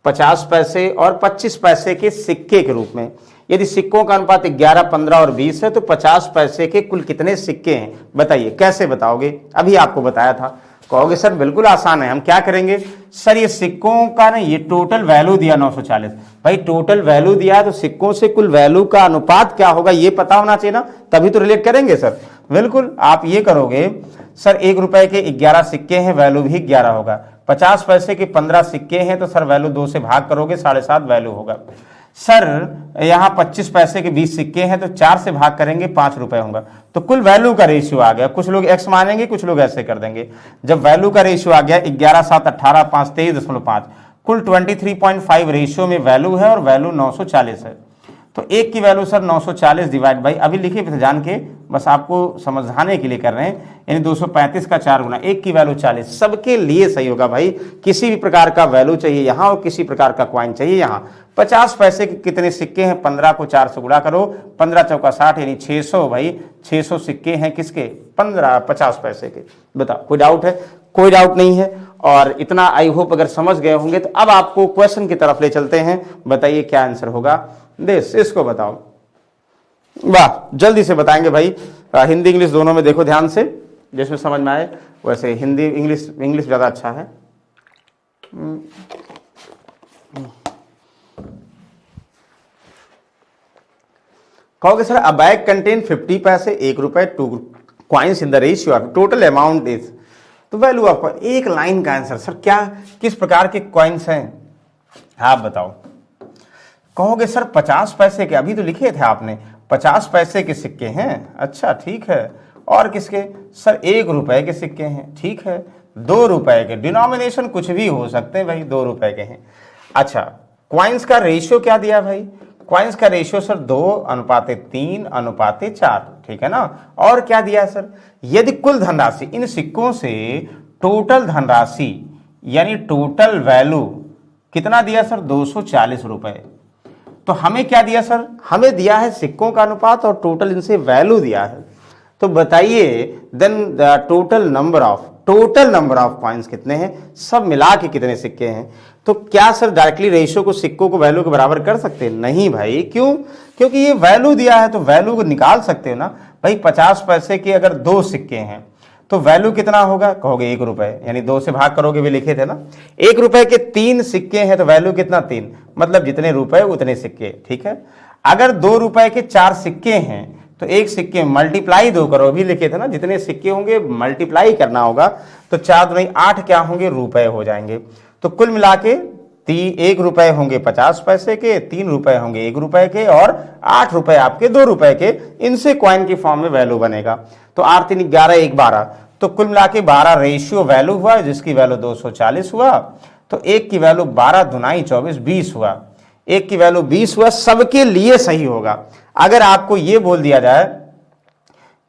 S1: 50 पैसे और 25 पैसे के सिक्के के रूप में। यदि सिक्कों का अनुपात 11, 15 और 20 है तो 50 पैसे के कुल कितने सिक्के हैं, बताइए कैसे बताओगे? अभी आपको बताया था। कहोगे सर बिल्कुल आसान है, हम क्या करेंगे, सर ये सिक्कों का ना ये टोटल वैल्यू दिया 940, भाई टोटल वैल्यू दिया तो सिक्कों से कुल वैल्यू का अनुपात क्या होगा ये पता होना चाहिए ना, तभी तो रिलेट करेंगे सर। बिल्कुल आप ये करोगे, सर 1 रुपए के 11 सिक्के हैं, वैल्यू भी 11 होगा। 50 पैसे के 15 सिक्के हैं तो सर वैल्यू 2 से भाग करोगे, 7.5 वैल्यू होगा। सर यहाँ 25 पैसे के 20 सिक्के हैं तो 4 से भाग करेंगे, 5 रुपए होगा। तो कुल वैल्यू का रेशियो आ गया। कुछ लोग x मानेंगे, कुछ लोग ऐसे कर देंगे। जब वैल्यू का रेशियो आ गया 11, 7, 18, 5, 23.5, कुल 23.5 रेशियो में वैल्यू है और वैल्यू 940 है। तो एक की वैल्यू सर 940 डिवाइड बाई, अभी लिखे फिर जान के, बस आपको समझाने के लिए कर रहे हैं, यानी 235 का 4 गुना, एक की वैल्यू 40, सबके लिए सही होगा भाई। किसी भी प्रकार का वैल्यू चाहिए यहाँ और किसी प्रकार का क्वाइन चाहिए यहाँ। 50 पैसे के कितने सिक्के हैं, 15 को 4 से गुणा करो, 15 चौका 60 यानी 600, भाई 600 सिक्के हैं किसके, 50 पैसे के। बताओ कोई डाउट है? कोई डाउट नहीं है। और इतना आई होप अगर समझ गए होंगे तो अब आपको क्वेश्चन की तरफ ले चलते हैं। बताइए क्या आंसर होगा, देश इसको बताओ। वाह जल्दी से बताएंगे भाई, हिंदी इंग्लिश दोनों में देखो ध्यान से, जिसमें समझ में आए। वैसे हिंदी इंग्लिश ज़्यादा अच्छा है। कहोगे सर अ बैग कंटेन 50 पैसे, 1 रुपए, 2 coins in the ratio of total amount is, तो वैल्यू ऑफ, एक लाइन का आंसर। सर क्या किस प्रकार के कॉइन्स हैं आप बताओ? कहोगे सर 50 पैसे के, अभी तो लिखे थे आपने 50 पैसे के सिक्के हैं, अच्छा ठीक है। और किसके, सर 1 रुपए के सिक्के हैं, ठीक है। 2 रुपए के, डिनोमिनेशन कुछ भी हो सकते हैं भाई, 2 रुपए के हैं। अच्छा क्वाइंस का रेशियो क्या दिया भाई? क्वाइंस का रेशियो सर 2:3:4, ठीक है ना। और क्या दिया सर, यदि कुल धनराशि इन सिक्कों से टोटल धनराशि यानी टोटल वैल्यू कितना दिया सर, 240 रुपए। तो हमें क्या दिया सर, हमें दिया है सिक्कों का अनुपात और टोटल इनसे वैल्यू दिया है। तो बताइए then the total number of, total number of coins कितने हैं, सब मिला के कितने सिक्के हैं। तो क्या सर डायरेक्टली रेशियो को सिक्कों को वैल्यू के बराबर कर सकते हैं? नहीं भाई, क्यों? क्योंकि ये वैल्यू दिया है तो वैल्यू को निकाल सकते हो ना भाई। 50 पैसे के अगर 2 सिक्के हैं तो वैल्यू कितना होगा, कहोगे 1 रुपए, यानी 2 से भाग करोगे भी लिखे थे ना। 1 रुपए के 3 सिक्के हैं तो वैल्यू कितना, 3, मतलब जितने रुपए उतने सिक्के, ठीक है। अगर 2 रुपए के 4 सिक्के हैं तो एक सिक्के मल्टीप्लाई 2 करो, भी लिखे थे ना, जितने सिक्के होंगे मल्टीप्लाई करना होगा, तो 4 दूनी 8 क्या होंगे, रुपए हो जाएंगे। तो कुल मिला के 1 रुपए होंगे 50 पैसे के, 3 रुपए होंगे 1 रुपए के, और 8 रुपए आपके 2 रुपए के। इनसे क्वाइन की फॉर्म में वैल्यू बनेगा। तो 8 3 11 1 12, तो कुल मिला के 12 रेशियो वैल्यू हुआ, जिसकी वैल्यू 240 हुआ। तो 1 की वैल्यू 12 दुनाई 24 20 हुआ, 1 की वैल्यू 20 हुआ। सबके लिए सही होगा। अगर आपको यह बोल दिया जाए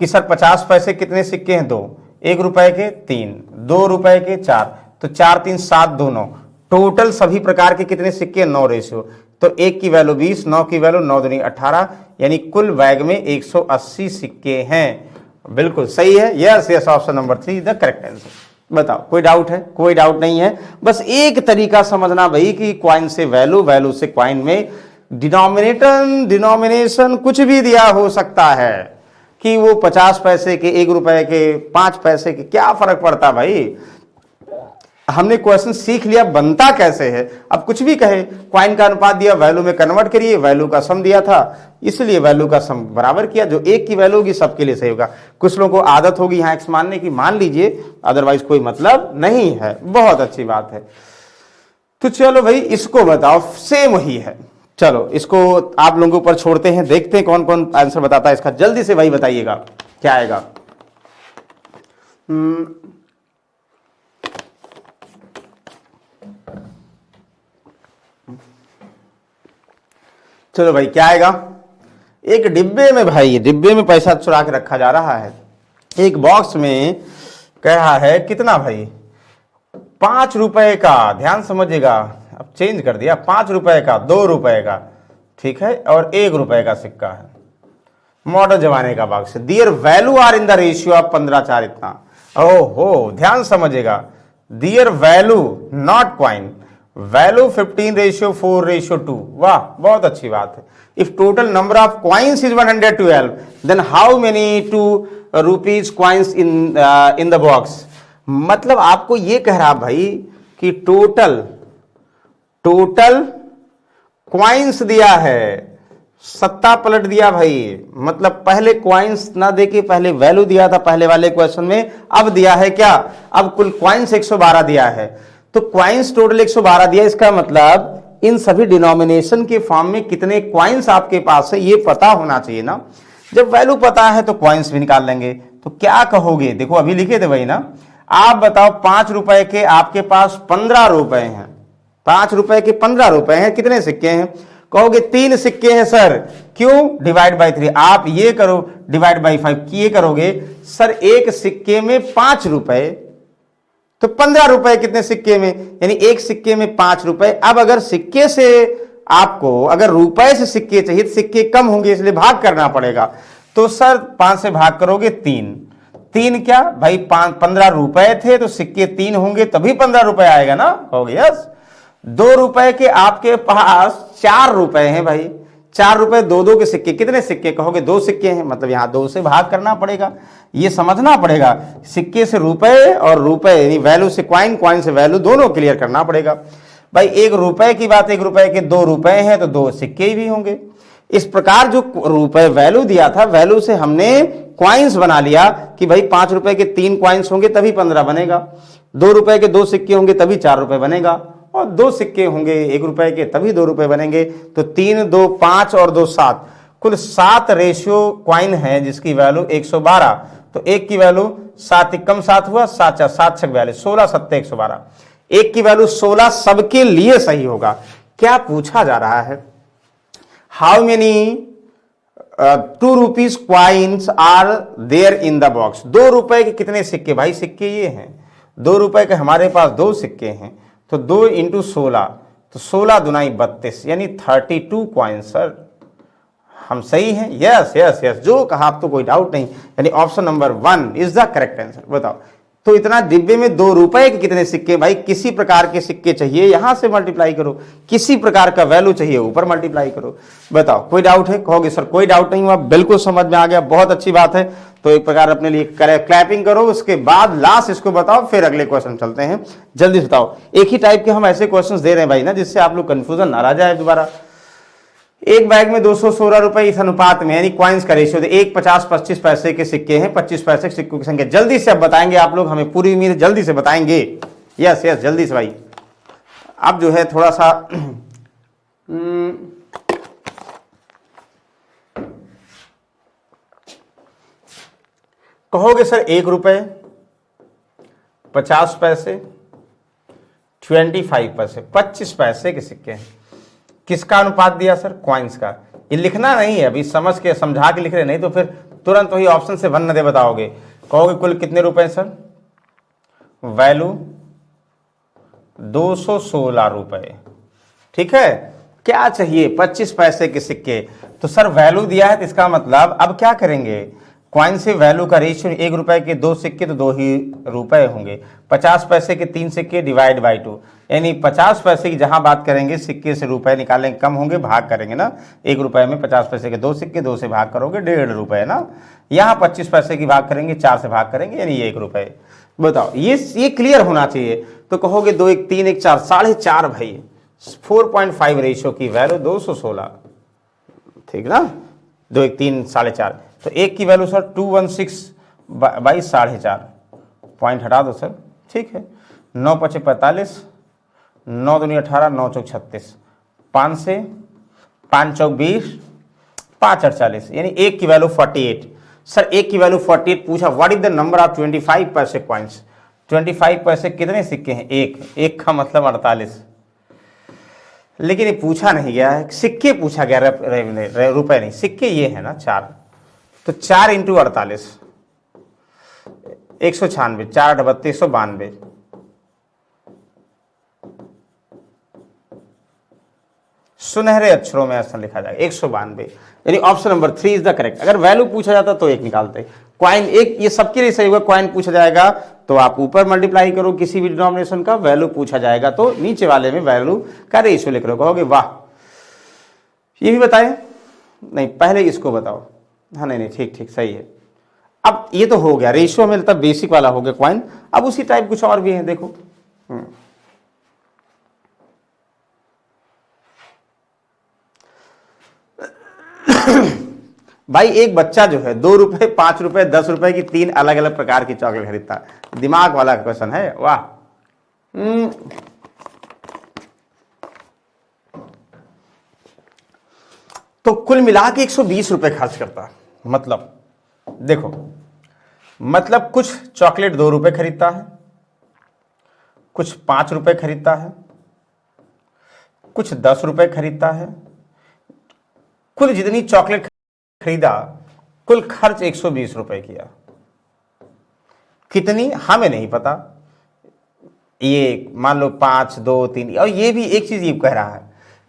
S1: कि सर 50 पैसे कितने सिक्के हैं, 2, 1 रुपए के 3, 2 रुपए के 4, तो 4 3 7 2 9, टोटल सभी प्रकार के कितने सिक्के, 9 रेशियो। तो 1 की वैल्यू 20, 9 की वैल्यू 9 दूनी 18, यानी कुल बैग में 180 सिक्के हैं। बिल्कुल सही है, yes yes, option number 3 the correct answer. बताओ, कोई डाउट है? कोई डाउट नहीं है। बस एक तरीका समझना भाई कि क्वाइन से वैल्यू, वैल्यू से क्वाइन में डिनोमिनेटर डिनोमिनेशन कुछ भी दिया हो सकता है, कि वो 50 पैसे के, 1 रुपए के, 5 पैसे के, क्या फर्क पड़ता भाई। हमने क्वेश्चन सीख लिया बनता कैसे है। अब कुछ भी कहे, क्वाइन का अनुपात दिया, वैल्यू में कन्वर्ट करिए, वैल्यू का सम दिया था, इसलिए वैल्यू का सम बराबर किया। जो 1 की वैल्यू होगी सबके लिए सही होगा। कुछ लोगों को आदत होगी यहाँ एक्स मानने की, मान लीजिए, अदरवाइज कोई मतलब नहीं है। बहुत अच्छी बात है। तो चलो भाई, इसको बताओ, सेम वही है। चलो इसको आप लोगों के ऊपर छोड़ते हैं, देखते हैं कौन कौन आंसर बताता है इसका। जल्दी से भाई बताइएगा क्या आएगा। चलो भाई, क्या आएगा। एक डिब्बे में भाई, डिब्बे में पैसा चुरा के रखा जा रहा है। एक बॉक्स में कह रहा है कितना भाई, 5 रुपए का, ध्यान समझिएगा, अब चेंज कर दिया, 5 रुपए का, 2 रुपए का, ठीक है, और 1 रुपए का सिक्का है। मॉडर्न जमाने का बॉक्स है। Their value are in the ratio of 15 4 इतना। ओहो, ध्यान समझिएगा, their value not coin, value 15:4:2। वाह, बहुत अच्छी बात है। If total number of coins is 112, then how many rupees coins in the box. मतलब आपको ये कह रहा भाई कि टोटल क्वाइंस दिया है, सत्ता पलट दिया भाई। मतलब पहले क्वाइंस ना देके पहले वैल्यू दिया था पहले वाले क्वेश्चन में, अब दिया है क्या, अब कुल क्वाइंस 112 दिया है। तो क्वाइंस टोटल 112 दिया, इसका मतलब इन सभी डिनोमिनेशन के फॉर्म में कितने क्वाइंस आपके पास है ये पता होना चाहिए ना। जब वैल्यू पता है तो क्वाइंस भी निकाल लेंगे। तो क्या कहोगे, देखो अभी लिखे थे भाई ना। आप बताओ, 5 रुपए के आपके पास 15 रुपए हैं, 5 रुपए के 15 रुपए हैं, कितने सिक्के हैं, कहोगे 3 सिक्के हैं सर। क्यों, डिवाइड बाई 3। आप ये करो, डिवाइड बाई 5 ये करोगे सर, एक सिक्के में 5 रुपए, तो 15 रुपए कितने सिक्के में, यानी एक सिक्के में 5 रुपए। अब अगर सिक्के से आपको, अगर रुपए से सिक्के चाहिए तो सिक्के कम होंगे, इसलिए भाग करना पड़ेगा। तो सर 5 से भाग करोगे 3 क्या भाई, 15 रुपए थे तो सिक्के 3 होंगे तभी 15 रुपए आएगा ना, कहोगे यस। 2 रुपए के आपके पास 4 रुपए हैं भाई, 4 रुपए 2 के सिक्के, कितने सिक्के, कहोगे 2 सिक्के हैं, मतलब यहां 2 से भाग करना पड़ेगा। ये समझना पड़ेगा, सिक्के से रुपए और रुपए यानी वैल्यू से क्वाइन, क्वाइन से वैल्यू, दोनों क्लियर करना पड़ेगा भाई। 1 रुपए की बात, 1 रुपए के 2 रुपए हैं तो 2 सिक्के भी होंगे। इस प्रकार जो रुपए वैल्यू दिया था, वैल्यू से हमने क्वाइंस बना लिया कि भाई 5 रुपए के 3 क्वाइंस होंगे तभी 15 बनेगा, 2 रुपए के 2 सिक्के होंगे तभी 4 रुपए बनेगा, और 2 सिक्के होंगे 1 रुपए के तभी 2 रुपए बनेंगे। तो 3 2 5 और 2 7, कुल 7 रेशियो क्वाइन है जिसकी वैल्यू 112। तो 1 की वैल्यू 7 कम 7 हुआ, 7 4 7 6 42, 16 7 112। 1 की वैल्यू 16 सबके लिए सही होगा। क्या पूछा जा रहा है, how many 2 rupees coins are there in the box. 2 रुपए के कितने सिक्के, भाई सिक्के ये हैं, 2 रुपए के हमारे पास 2 सिक्के हैं, तो 2 × 16, तो 16 दुनाई 32, यानी 32 क्वाइंस। सर हम सही हैं, यस यस यस, जो कहा आप तो कोई डाउट नहीं, यानी option number 1 is the correct answer. बताओ तो इतना डिब्बे में 2 रुपए के कितने सिक्के, भाई किसी प्रकार के सिक्के चाहिए यहां से मल्टीप्लाई करो, किसी प्रकार का वैल्यू चाहिए ऊपर मल्टीप्लाई करो। बताओ कोई डाउट है? कहोगे सर कोई डाउट नहीं हुआ, बिल्कुल समझ में आ गया, बहुत अच्छी बात है। तो एक प्रकार अपने लिए क्लैपिंग करो, उसके बाद लास्ट इसको बताओ, फिर अगले क्वेश्चन चलते हैं। जल्दी से बताओ। एक ही टाइप के हम ऐसे क्वेश्चन दे रहे हैं भाई ना, जिससे आप लोग कंफ्यूजन ना रह जाए दोबारा। एक बैग में 216 रुपए इस अनुपात में, यानी क्वाइंस का रेशियो, एक 50-25 पैसे के सिक्के हैं, 25 पैसे के सिक्कों की संख्या। जल्दी से अब बताएंगे आप लोग, हमें पूरी उम्मीद है जल्दी से बताएंगे। यस यस जल्दी से भाई। अब जो है थोड़ा सा कहोगे सर 1 रुपए, 50 पैसे, 25 पैसे, 25 पैसे के सिक्के हैं। किसका अनुपात दिया सर? क्वाइंस का। ये लिखना नहीं है, अभी समझ के समझा के लिख रहे, नहीं तो फिर तुरंत वही ऑप्शन से वन न दे बताओगे। कहोगे कुल कितने रुपए सर? वैल्यू 216 रुपए। ठीक है, क्या चाहिए? 25 पैसे के सिक्के। तो सर वैल्यू दिया है, तो इसका मतलब अब क्या करेंगे? क्वाइन से वैल्यू का रेशियो, 1 रुपए के 2 सिक्के तो 2 ही रुपए होंगे, 50 पैसे के 3 सिक्के डिवाइड बाई 2, यानी 50 पैसे की जहां बात करेंगे सिक्के से रुपए निकालेंगे, कम होंगे, भाग करेंगे ना। 1 रुपए में 50 पैसे के 2 सिक्के, 2 से भाग करोगे 1.5 रुपए ना। यहाँ 25 पैसे की भाग करेंगे, 4 से भाग करेंगे, यानी 1 रुपए। बताओ, ये क्लियर होना चाहिए। तो कहोगे 2 1 3 1 4, 4.5 भाई, 4.5 रेशियो की वैल्यू 216, ठीक ना। 2 1 3 4.5, तो एक की वैल्यू सर 216 बाई 4.5, पॉइंट हटा दो सर, ठीक है। 9 5 45, 9 दूनी 18, 9 चौक 36, 5 से 5 चौक 20, 5 48, यानी एक की वैल्यू 48। सर एक की वैल्यू 48 पूछा, what is the number of 25 पैसे कॉइन्स? 25 पैसे कितने सिक्के हैं? एक का मतलब 48। लेकिन ये पूछा नहीं गया है, सिक्के पूछा गया, रुपए नहीं, सिक्के ये है ना 4। तो 4 इंटू 48, 196, 4 38, 192। सुनहरे अक्षरों में ऐसा लिखा जाएगा 192, यानी option number 3 is the correct. अगर वैल्यू पूछा जाता तो 1 निकालते। क्वाइन एक, ये सबके लिए सही होगा। क्वाइन पूछा जाएगा तो आप ऊपर मल्टीप्लाई करो, किसी भी डिनोमिनेशन का। वैल्यू पूछा जाएगा तो नीचे वाले में वैल्यू का रेशियो लिख रहे हो। कहोगे वाह, ये भी बताए? नहीं, पहले इसको बताओ। हाँ नहीं ठीक ठीक सही है। अब ये तो हो गया रेशियो में, मतलब बेसिक वाला हो गया क्वाइन। अब उसी टाइप कुछ और भी है, देखो। भाई एक बच्चा जो है 2 रुपए, 5 रुपए, 10 रुपए की 3 अलग अलग प्रकार की चॉकलेट खरीदता है। दिमाग वाला क्वेश्चन है, वाह। तो कुल मिला के 120 रुपए खर्च करता। मतलब देखो, मतलब कुछ चॉकलेट 2 रुपए खरीदता है, कुछ 5 रुपए खरीदता है, कुछ 10 रुपए खरीदता है। कुल जितनी चॉकलेट खरीदा, कुल खर्च 120 रुपए किया। कितनी हमें नहीं पता। ये मान लो 5 2 3, और ये भी एक चीज ये कह रहा है,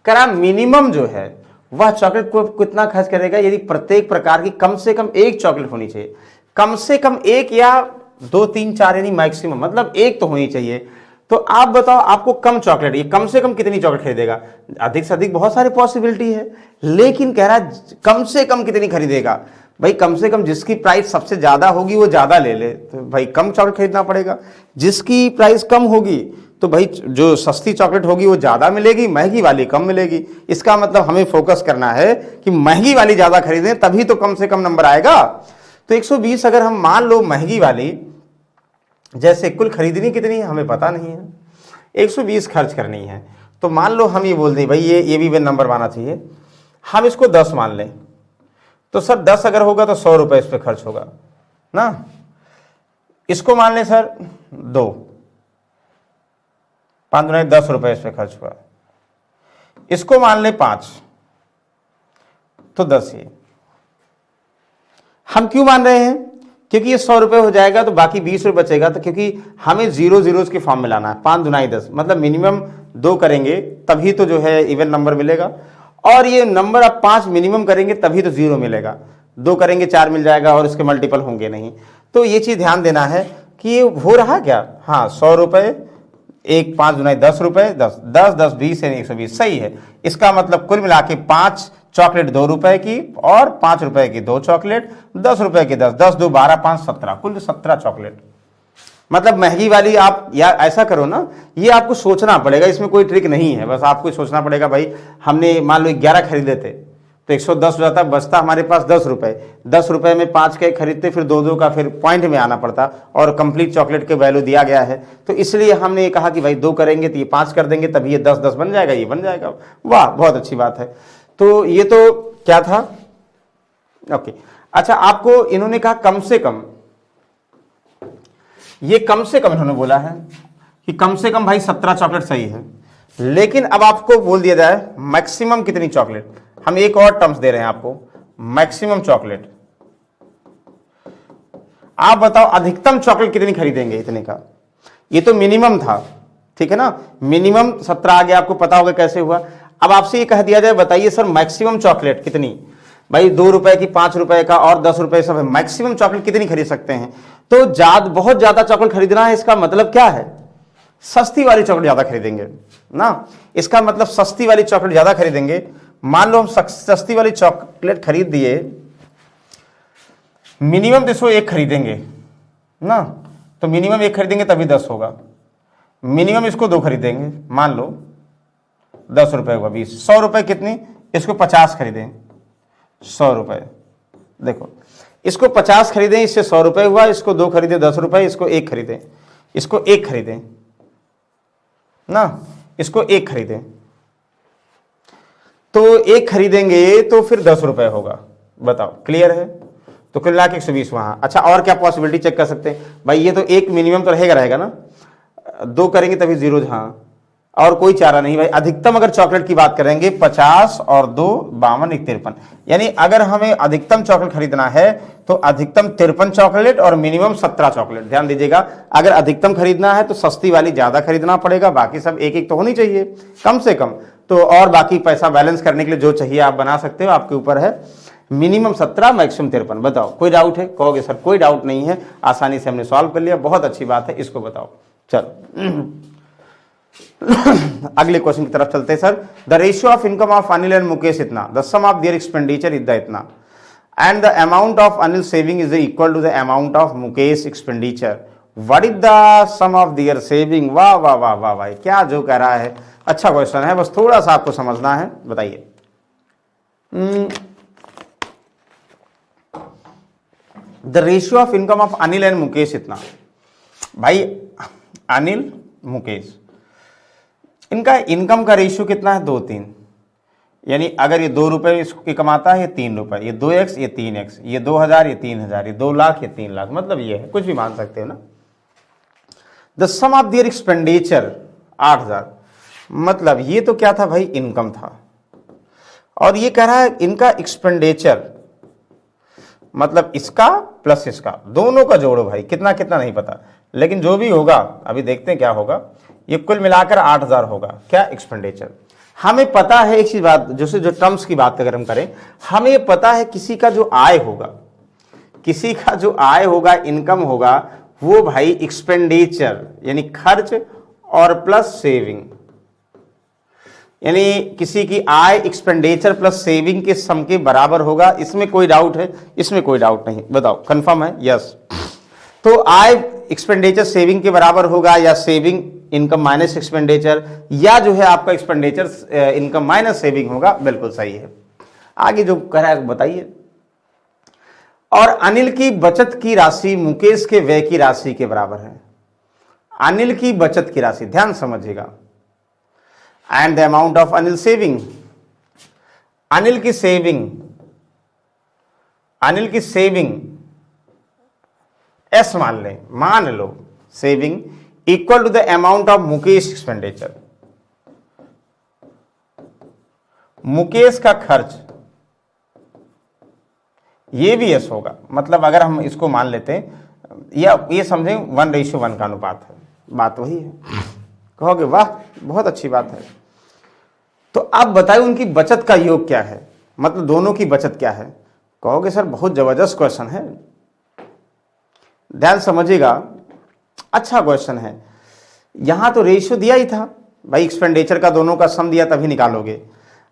S1: कह रहा मिनिमम जो है वह चॉकलेट को कितना खर्च करेगा, यदि प्रत्येक प्रकार की कम से कम एक चॉकलेट होनी चाहिए। कम से कम एक या 2 3 4, यानी मैक्सिमम, मतलब एक तो होनी चाहिए। तो आप बताओ, आपको कम चॉकलेट, ये कम से कम कितनी चॉकलेट खरीदेगा? अधिक से अधिक बहुत सारी पॉसिबिलिटी है, लेकिन कह रहा है कम से कम कितनी खरीदेगा। भाई कम से कम जिसकी प्राइस सबसे ज्यादा होगी वो ज्यादा ले ले, तो भाई कम चॉकलेट खरीदना पड़ेगा। जिसकी प्राइस कम होगी तो भाई जो सस्ती चॉकलेट होगी वो ज्यादा मिलेगी, महंगी वाली कम मिलेगी। इसका मतलब हमें फोकस करना है कि महंगी वाली ज्यादा खरीदें, तभी तो कम से कम नंबर आएगा। तो 120 अगर हम मान लो महंगी वाली, जैसे कुल खरीदनी कितनी है हमें पता नहीं है, 120 खर्च करनी है, तो मान लो हम ये बोल दें भाई ये भी नंबर माना चाहिए, हम इसको 10 मान लें। तो सर 10 अगर होगा तो 100 रुपए इस पर खर्च होगा ना। इसको मान लें सर 2, 5 दूनी 10 रुपए इस पर खर्च हुआ। इसको मान लें 5, तो 10 ये। हम क्यों मान रहे हैं? क्योंकि ये 100 रुपए हो जाएगा तो बाकी 20 रुपए बचेगा, तो क्योंकि हमें 0 0 के फॉर्म में लाना है। 5 दूनी 10, मतलब मिनिमम 2 करेंगे तभी तो जो है इवन नंबर मिलेगा, और ये नंबर आप 5 मिनिमम करेंगे तभी तो 0 मिलेगा। 2 करेंगे 4 मिल जाएगा, और इसके मल्टीपल होंगे नहीं। तो ये चीज ध्यान देना है। कि ये हो रहा क्या, हाँ 100 रुपये, एक 5 दुनाई 10 रुपये, 10 10 10 20 यानी 120, सही है। इसका मतलब कुल मिला के 5 चॉकलेट 2 रुपए की और 5 रुपए की 2 चॉकलेट, 10 रुपए की 10, 10 2 12 5 17, कुल 17 चॉकलेट। मतलब महंगी वाली आप, या ऐसा करो ना, ये आपको सोचना पड़ेगा, इसमें कोई ट्रिक नहीं है, बस आपको सोचना पड़ेगा भाई हमने मान लो 11 खरीद लेते तो 110 हो जाता, बचता हमारे पास 10 रुपए, 10 रुपए में 5 के खरीदते, फिर 2 का फिर पॉइंट में आना पड़ता, और कंप्लीट चॉकलेट के वैल्यू दिया गया है, तो इसलिए हमने ये कहा कि भाई 2 करेंगे तो ये 5 कर देंगे, तभी ये 10 10 बन जाएगा, ये बन जाएगा। वाह, बहुत अच्छी बात है। तो ये तो क्या था, ओके। अच्छा, आपको इन्होंने कहा कम से कम, ये कम से कम इन्होंने बोला है कि कम से कम भाई 17 चॉकलेट सही है, लेकिन अब आपको बोल दिया जाए मैक्सिमम कितनी चॉकलेट। हम एक और टर्म्स दे रहे हैं आपको, मैक्सिमम चॉकलेट। आप बताओ अधिकतम चॉकलेट कितनी खरीदेंगे इतने का, ये तो मिनिमम था, ठीक है ना, मिनिमम 17 आ गया, आपको पता होगा कैसे हुआ। अब आपसे ये कह दिया जाए बताइए सर मैक्सिमम चॉकलेट कितनी, भाई 2 रुपए की, 5 रुपए का और 10 रुपए सब है, मैक्सिमम चॉकलेट कितनी खरीद सकते हैं। तो बहुत ज्यादा चॉकलेट खरीदना है, इसका मतलब क्या है, सस्ती वाली चॉकलेट ज्यादा खरीदेंगे ना, इसका मतलब सस्ती वाली चॉकलेट ज्यादा खरीदेंगे। मान लो हम सस्ती वाली चॉकलेट खरीद दिए, मिनिमम 1 खरीदेंगे ना, तो मिनिमम 1 खरीदेंगे तभी 10 होगा, मिनिमम इसको 2 खरीदेंगे, मान लो 10 रुपए हुआ 20, 100 रुपए कितनी, इसको 50 खरीदें, 100 रुपए, देखो इसको 50 खरीदें, इससे 100 रुपए हुआ, इसको 2 खरीदे 10 रुपए, इसको 1 खरीदें, इसको 1 खरीदें ना, इसको 1 खरीदें, तो 1 खरीदेंगे तो फिर 10 रुपए होगा, बताओ क्लियर है। तो कुल मिला के 120 वहां। अच्छा, और क्या पॉसिबिलिटी चेक कर सकते हैं भाई, ये तो एक मिनिमम तो रहेगा ना, 2 करेंगे तभी 0, हाँ, और कोई चारा नहीं भाई। अधिकतम अगर चॉकलेट की बात करेंगे 50 और 2 52 1 53, यानी अगर हमें अधिकतम चॉकलेट खरीदना है तो अधिकतम 53 चॉकलेट और मिनिमम 17 चॉकलेट। ध्यान दीजिएगा, अगर अधिकतम खरीदना है तो सस्ती वाली ज्यादा खरीदना पड़ेगा, बाकी सब एक एक तो होनी चाहिए कम से कम, तो और बाकी पैसा बैलेंस करने के लिए जो चाहिए आप बना सकते हो, आपके ऊपर है। मिनिमम 17, मैक्सिमम 53, बताओ कोई डाउट है, कहोगे सर कोई डाउट नहीं है, आसानी से हमने सॉल्व कर लिया, बहुत अच्छी बात है, इसको बताओ। चलो अगले क्वेश्चन की तरफ चलते हैं sir. The ratio of income of Anil and Mukesh इतना, the sum of their expenditure is the इतना, and the amount of Anil saving is equal to the amount of Mukesh expenditure, what is the sum of their saving. वाह वाह वाह वाह भाई, क्या जो कह रहा है, अच्छा क्वेश्चन है, बस थोड़ा सा आपको समझना है, बताइए। The ratio of income of Anil and Mukesh इतना, भाई अनिल मुकेश इनका इनकम का रेशियो कितना है, 2-3, यानी अगर ये 2 रुपए इसकी कमाता है, ये 3 रुपए, ये 2x, ये 3x, ये 2000, ये 3000, ये 2 लाख, ये 3 लाख, मतलब ये है, कुछ भी मान सकते हो ना। The sum of their expenditure 8000, मतलब ये तो क्या था भाई, इनकम था, और ये कह रहा है इनका एक्सपेंडिचर, मतलब इसका प्लस इसका, दोनों का जोड़ो भाई, कितना कितना नहीं पता, लेकिन जो भी होगा अभी देखते हैं क्या होगा, ये कुल मिलाकर 8000 होगा, क्या एक्सपेंडिचर। हमें पता है एक चीज बात, जैसे जो टर्म्स की बात अगर हम करें, हमें पता है किसी का जो आय होगा, किसी का जो आय होगा, इनकम होगा, वो भाई एक्सपेंडिचर यानी खर्च और प्लस सेविंग, यानी किसी की आय एक्सपेंडिचर प्लस सेविंग के सम के बराबर होगा। इसमें कोई डाउट है, इसमें कोई डाउट नहीं, बताओ कंफर्म है, यस। तो आय एक्सपेंडिचर सेविंग के बराबर होगा, या सेविंग इनकम माइनस एक्सपेंडिचर, या जो है आपका एक्सपेंडिचर इनकम माइनस सेविंग होगा, बिल्कुल सही है। आगे जो कह रहा है बताइए। और अनिल की बचत की राशि मुकेश के व्यय की राशि के बराबर है। अनिल की बचत की राशि, ध्यान समझिएगा, and the amount of Anil saving, Anil की सेविंग, अनिल की सेविंग एस मान लो saving equal to the amount of Mukesh expenditure, Mukesh का खर्च, ये भी एस होगा। मतलब अगर हम इसको मान लेते हैं, या ये समझें 1:1 का अनुपात है, बात वही है। कहोगे वाह बहुत अच्छी बात है, तो आप बताइए उनकी बचत का योग क्या है, मतलब दोनों की बचत क्या है। कहोगे सर बहुत जबरदस्त क्वेश्चन है, ध्यान समझिएगा। अच्छा क्वेश्चन है। यहां तो रेशियो दिया ही था भाई, एक्सपेंडिचर का दोनों का सम दिया तभी निकालोगे।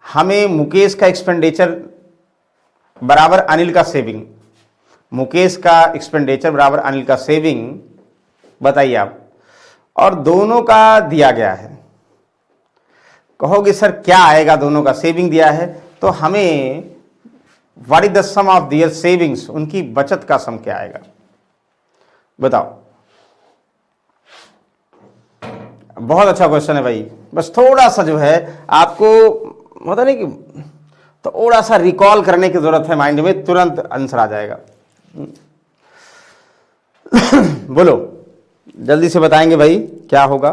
S1: हमें मुकेश का एक्सपेंडिचर बराबर अनिल का सेविंग, मुकेश का एक्सपेंडिचर बराबर अनिल का सेविंग, बताइए आप, और दोनों का दिया गया है। कहोगे सर क्या आएगा, दोनों का सेविंग दिया है, तो हमें what is the sum of their savings, उनकी बचत का सम क्या आएगा बताओ। बहुत अच्छा क्वेश्चन है भाई, बस थोड़ा सा जो है आपको होता नहीं कि थोड़ा सा रिकॉल करने की जरूरत है, माइंड में तुरंत आंसर आ जाएगा। बोलो जल्दी से बताएंगे भाई क्या होगा।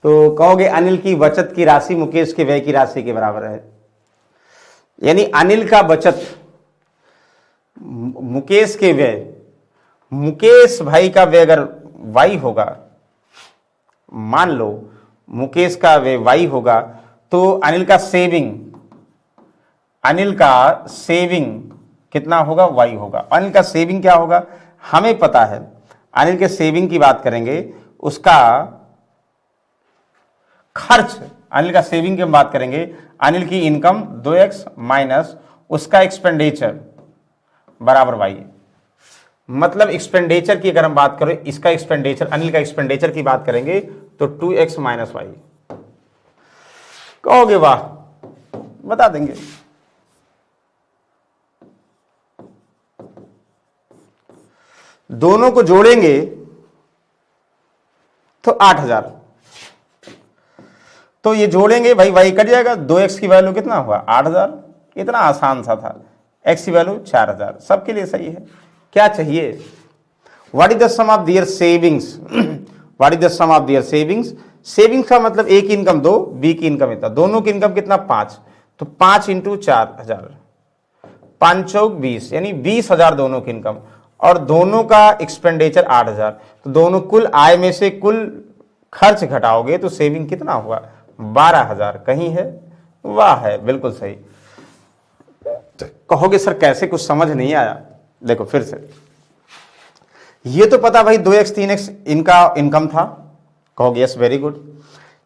S1: तो कहोगे अनिल की बचत की राशि मुकेश के व्यय की राशि के बराबर है, यानी अनिल का बचत मुकेश के व्यय, मुकेश भाई का व्यय अगर वाई होगा, मान लो मुकेश का व्यय वाई होगा, तो अनिल का सेविंग, अनिल का सेविंग कितना होगा, वाई होगा। अनिल का सेविंग क्या होगा हमें पता है, अनिल के सेविंग की बात करेंगे, उसका खर्च, अनिल का सेविंग की हम बात करेंगे, अनिल की इनकम 2x माइनस उसका एक्सपेंडिचर बराबर y। मतलब एक्सपेंडिचर की अगर हम बात करें, इसका एक्सपेंडिचर, अनिल का एक्सपेंडिचर की बात करेंगे तो 2x माइनस वाई। कहोगे वाह, बता देंगे। दोनों को जोड़ेंगे तो 8000, तो ये जोड़ेंगे भाई, वाई कट जाएगा, 2x की वैल्यू कितना हुआ 8000, इतना आसान सा था। x की वैल्यू 4000, सबके लिए सही है। क्या चाहिए, what is the sum of their savings, what is the sum of their savings. Savings का मतलब ए की इनकम 2, बी की इनकम इतना, दोनों की इनकम कितना 5, तो 5 इंटू 4000, 5 चौक 20, यानी 20000 दोनों की इनकम, और दोनों का एक्सपेंडिचर 8000, तो दोनों कुल आय में से कुल खर्च घटाओगे तो सेविंग कितना हुआ 12000। कहीं है, वाह है, बिल्कुल सही। कहोगे सर कैसे, कुछ समझ नहीं आया। देखो फिर से, ये तो पता भाई 2x 3x इनका इनकम था, कहोगे यस वेरी गुड।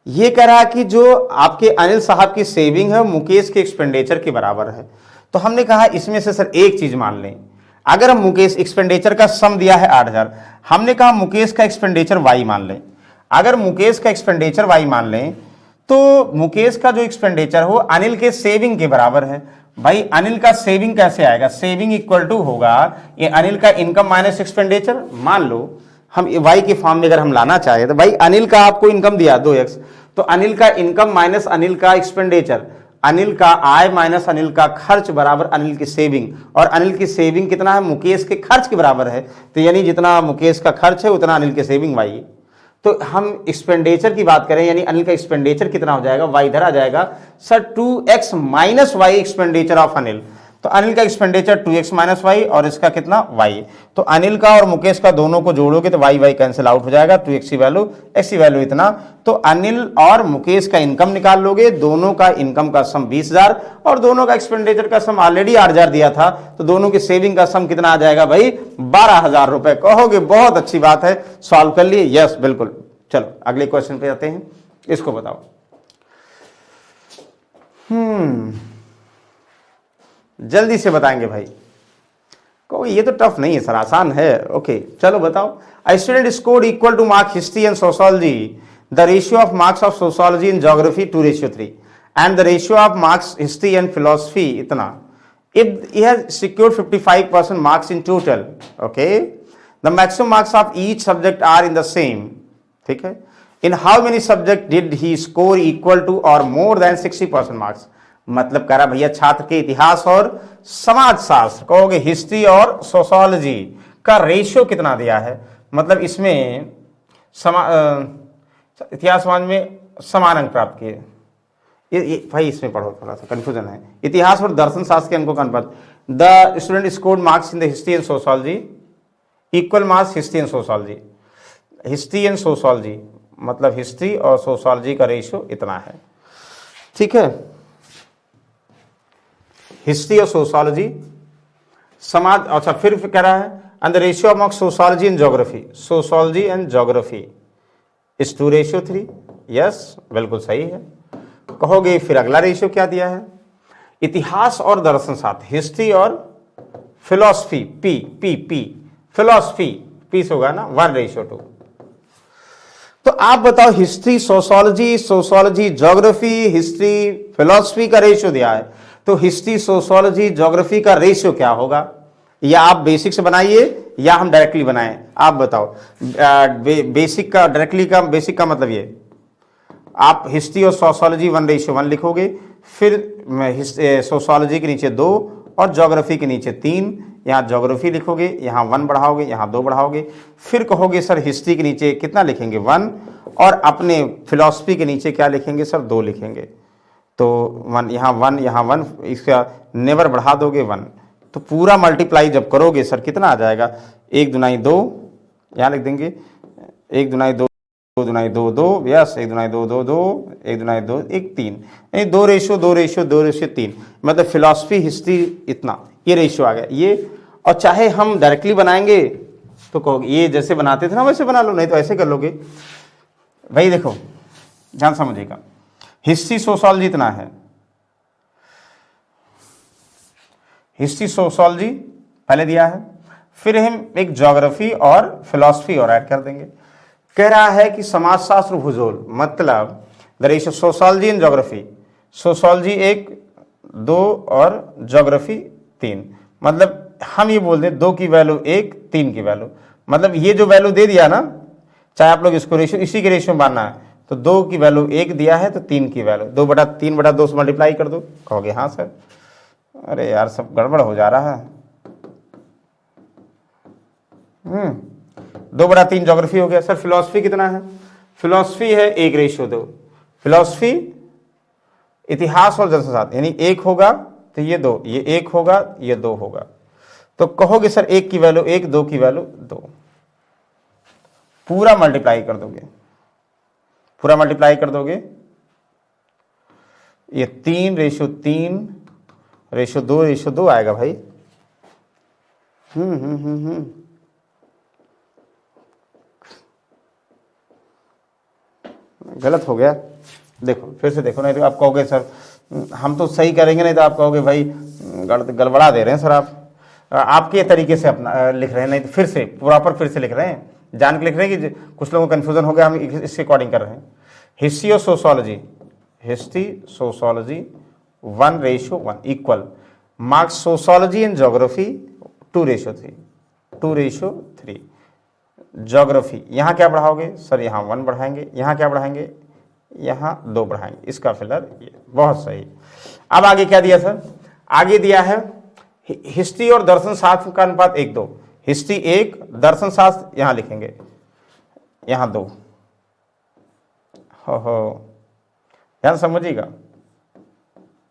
S1: ये कह रहा है कि जो आपके अनिल साहब की सेविंग है मुकेश के एक्सपेंडिचर के बराबर है, तो हमने कहा इसमें से सर एक चीज मान लें, अगर हम मुकेश एक्सपेंडिचर का सम दिया है 8000, हमने कहा मुकेश का एक्सपेंडिचर y मान लें। अगर मुकेश का एक्सपेंडिचर y मान लें तो मुकेश का जो एक्सपेंडिचर हो अनिल के सेविंग के बराबर है। भाई अनिल का सेविंग कैसे आएगा, सेविंग इक्वल टू होगा ये अनिल का इनकम माइनस एक्सपेंडिचर। मान लो हम y के फॉर्म में अगर हम लाना चाहे तो भाई अनिल का आपको इनकम दिया 2x, तो अनिल का इनकम माइनस अनिल का एक्सपेंडिचर, अनिल का आय माइनस अनिल का खर्च बराबर अनिल की सेविंग, और अनिल की सेविंग कितना है मुकेश के खर्च के बराबर है, तो यानी जितना मुकेश का खर्च है उतना अनिल की सेविंग वाई। तो हम एक्सपेंडिचर की बात करें, यानी अनिल का एक्सपेंडिचर कितना हो जाएगा, वाई इधर आ जाएगा sir 2x minus Y expenditure of Anil. तो अनिल का एक्सपेंडिचर 2x माइनस वाई और इसका कितना y, तो अनिल का और मुकेश का दोनों को जोड़ोगे तो y कैंसिल आउट हो जाएगा, 2x की वैल्यू x की वैल्यू इतना। तो अनिल और मुकेश का इनकम निकाल लोगे, दोनों का इनकम का सम 20000 और दोनों का एक्सपेंडिचर का सम ऑलरेडी 8000 दिया था, तो दोनों की सेविंग का सम कितना आ जाएगा भाई 12000 रुपए। कहोगे बहुत अच्छी बात है, सॉल्व कर लिए, यस बिल्कुल। चलो अगले क्वेश्चन पे आते हैं, इसको बताओ। जल्दी से बताएंगे भाई, कहो ये तो टफ नहीं है सर, आसान है। ओके चलो बताओ। A student scored equal to mark history and sociology, the ratio of marks of sociology and geography 2:3, and the ratio of marks history and philosophy इतना। If he has secured 55% marks in total, okay, the maximum marks of each subject are in the same, ठीक है। In how many subject did he score equal to or more than 60% marks? मतलब कह रहा भैया छात्र के इतिहास और समाज शास्त्र, कहोगे हिस्ट्री और सोशोलॉजी का रेशियो कितना दिया है, मतलब इसमें इतिहास समाज में समान अंक प्राप्त किए। ये भाई इसमें पढ़ो, थोड़ा सा कंफ्यूजन है। इतिहास और दर्शन शास्त्र के अंकों का अनुपात, the student scored marks in the history and sociology equal marks history and sociology. History and sociology मतलब हिस्ट्री और सोशोलॉजी का रेशियो इतना है, ठीक है। हिस्ट्री और सोशोलॉजी समाज, अच्छा फिर कह रहा है and the ratio among sociology and geography, sociology and geography is 2:3। Yes, बिल्कुल सही है। कहोगे फिर अगला रेशियो क्या दिया है? इतिहास और दर्शन शास्त्र, हिस्ट्री और philosophy, P P P philosophy piece होगा ना, 1:2। तो आप बताओ, history sociology, sociology geography, history philosophy का रेशियो दिया है, तो हिस्ट्री सोशियोलॉजी ज्योग्राफी का रेशियो क्या होगा? या आप बेसिक से बनाइए या हम डायरेक्टली बनाएं, आप बताओ। बेसिक का डायरेक्टली का, बेसिक का मतलब ये, आप हिस्ट्री और सोशियोलॉजी 1:1 लिखोगे, फिर सोशियोलॉजी के नीचे 2 और ज्योग्राफी के नीचे 3, यहाँ ज्योग्राफी लिखोगे, यहाँ 1 बढ़ाओगे, यहाँ 2 बढ़ाओगे, फिर कहोगे सर हिस्ट्री के नीचे कितना लिखेंगे? 1, और अपने फिलॉसफी के नीचे क्या लिखेंगे सर? 2 लिखेंगे। तो 1 यहाँ 1 यहाँ 1, इसका नेवर बढ़ा दोगे 1, तो पूरा मल्टीप्लाई जब करोगे सर कितना आ जाएगा? 1 दूनाई 2, यहाँ लिख देंगे 1 दूनाई 2, 2 दूनाई 2 2, यस 1 दूनाई 2 2 2, 1 दूनाई 2 1 3, यानी 2:2:2:3, मतलब फिलॉसफी हिस्ट्री इतना, ये रेशियो आ गया ये। और चाहे हम डायरेक्टली बनाएंगे तो कहोगे ये जैसे बनाते थे ना वैसे बना लो, नहीं तो ऐसे कर लोगे भाई। देखो ध्यान समझिएगा, हिस्ट्री सोशियोलॉजी इतना है, हिस्ट्री सोशियोलॉजी पहले दिया है, फिर हम एक ज्योग्राफी और फिलॉसफी और ऐड कर देंगे। कह रहा है कि समाजशास्त्र भूगोल, मतलब the ratio sociology and geography, sociology 1 2 और ज्योग्राफी 3, मतलब हम ये बोल दें 2 की वैल्यू 1 3 की वैल्यू, मतलब ये जो वैल्यू दे दिया ना, चाहे आप लोग इसको रेशियो इसी के रेशियो में मानना है, तो 2 की वैल्यू 1 दिया है तो 3 की वैल्यू 2/3/2 से मल्टीप्लाई कर दो। कहोगे हाँ सर, अरे यार सब गड़बड़ हो जा रहा है। 2/3 ज्योग्राफी हो गया। सर फिलॉसफी कितना है? फिलॉसफी है 1:2। फिलॉसफी इतिहास और जनशास्त्र, यानी 1 होगा तो ये 2, ये 1 होगा ये 2 होगा, तो कहोगे सर 1 की वैल्यू 1, 2 की वैल्यू 2, पूरा मल्टीप्लाई कर दोगे, पूरा मल्टीप्लाई कर दोगे, ये 3:3:2:2 आएगा भाई। गलत हो गया, देखो फिर से देखो, नहीं तो आप कहोगे सर हम तो सही करेंगे, नहीं तो आप कहोगे भाई गड़बड़ा दे रहे हैं सर, आपके तरीके से अपना लिख रहे हैं, नहीं तो फिर से प्रॉपर फिर से लिख रहे हैं, जान के लिख रहे हैं कि कुछ लोगों को कन्फ्यूजन हो गया, हम इसके अकॉर्डिंग कर रहे हैं। हिस्ट्री और sociology, history sociology 1:1 equal, marks sociology and geography 2:3, 2:3। Geography यहाँ क्या बढ़ाओगे सर? यहाँ 1 बढ़ाएंगे, यहाँ क्या बढ़ाएंगे? यहाँ 2 बढ़ाएंगे, इसका फिलर ये, बहुत सही। अब आगे क्या दिया सर? आगे दिया है हिस्ट्री और दर्शन शास्त्र का अनुपात 1:2, हिस्ट्री 1 दर्शन शास्त्र यहाँ लिखेंगे, यहाँ 2। हो ध्यान समझिएगा,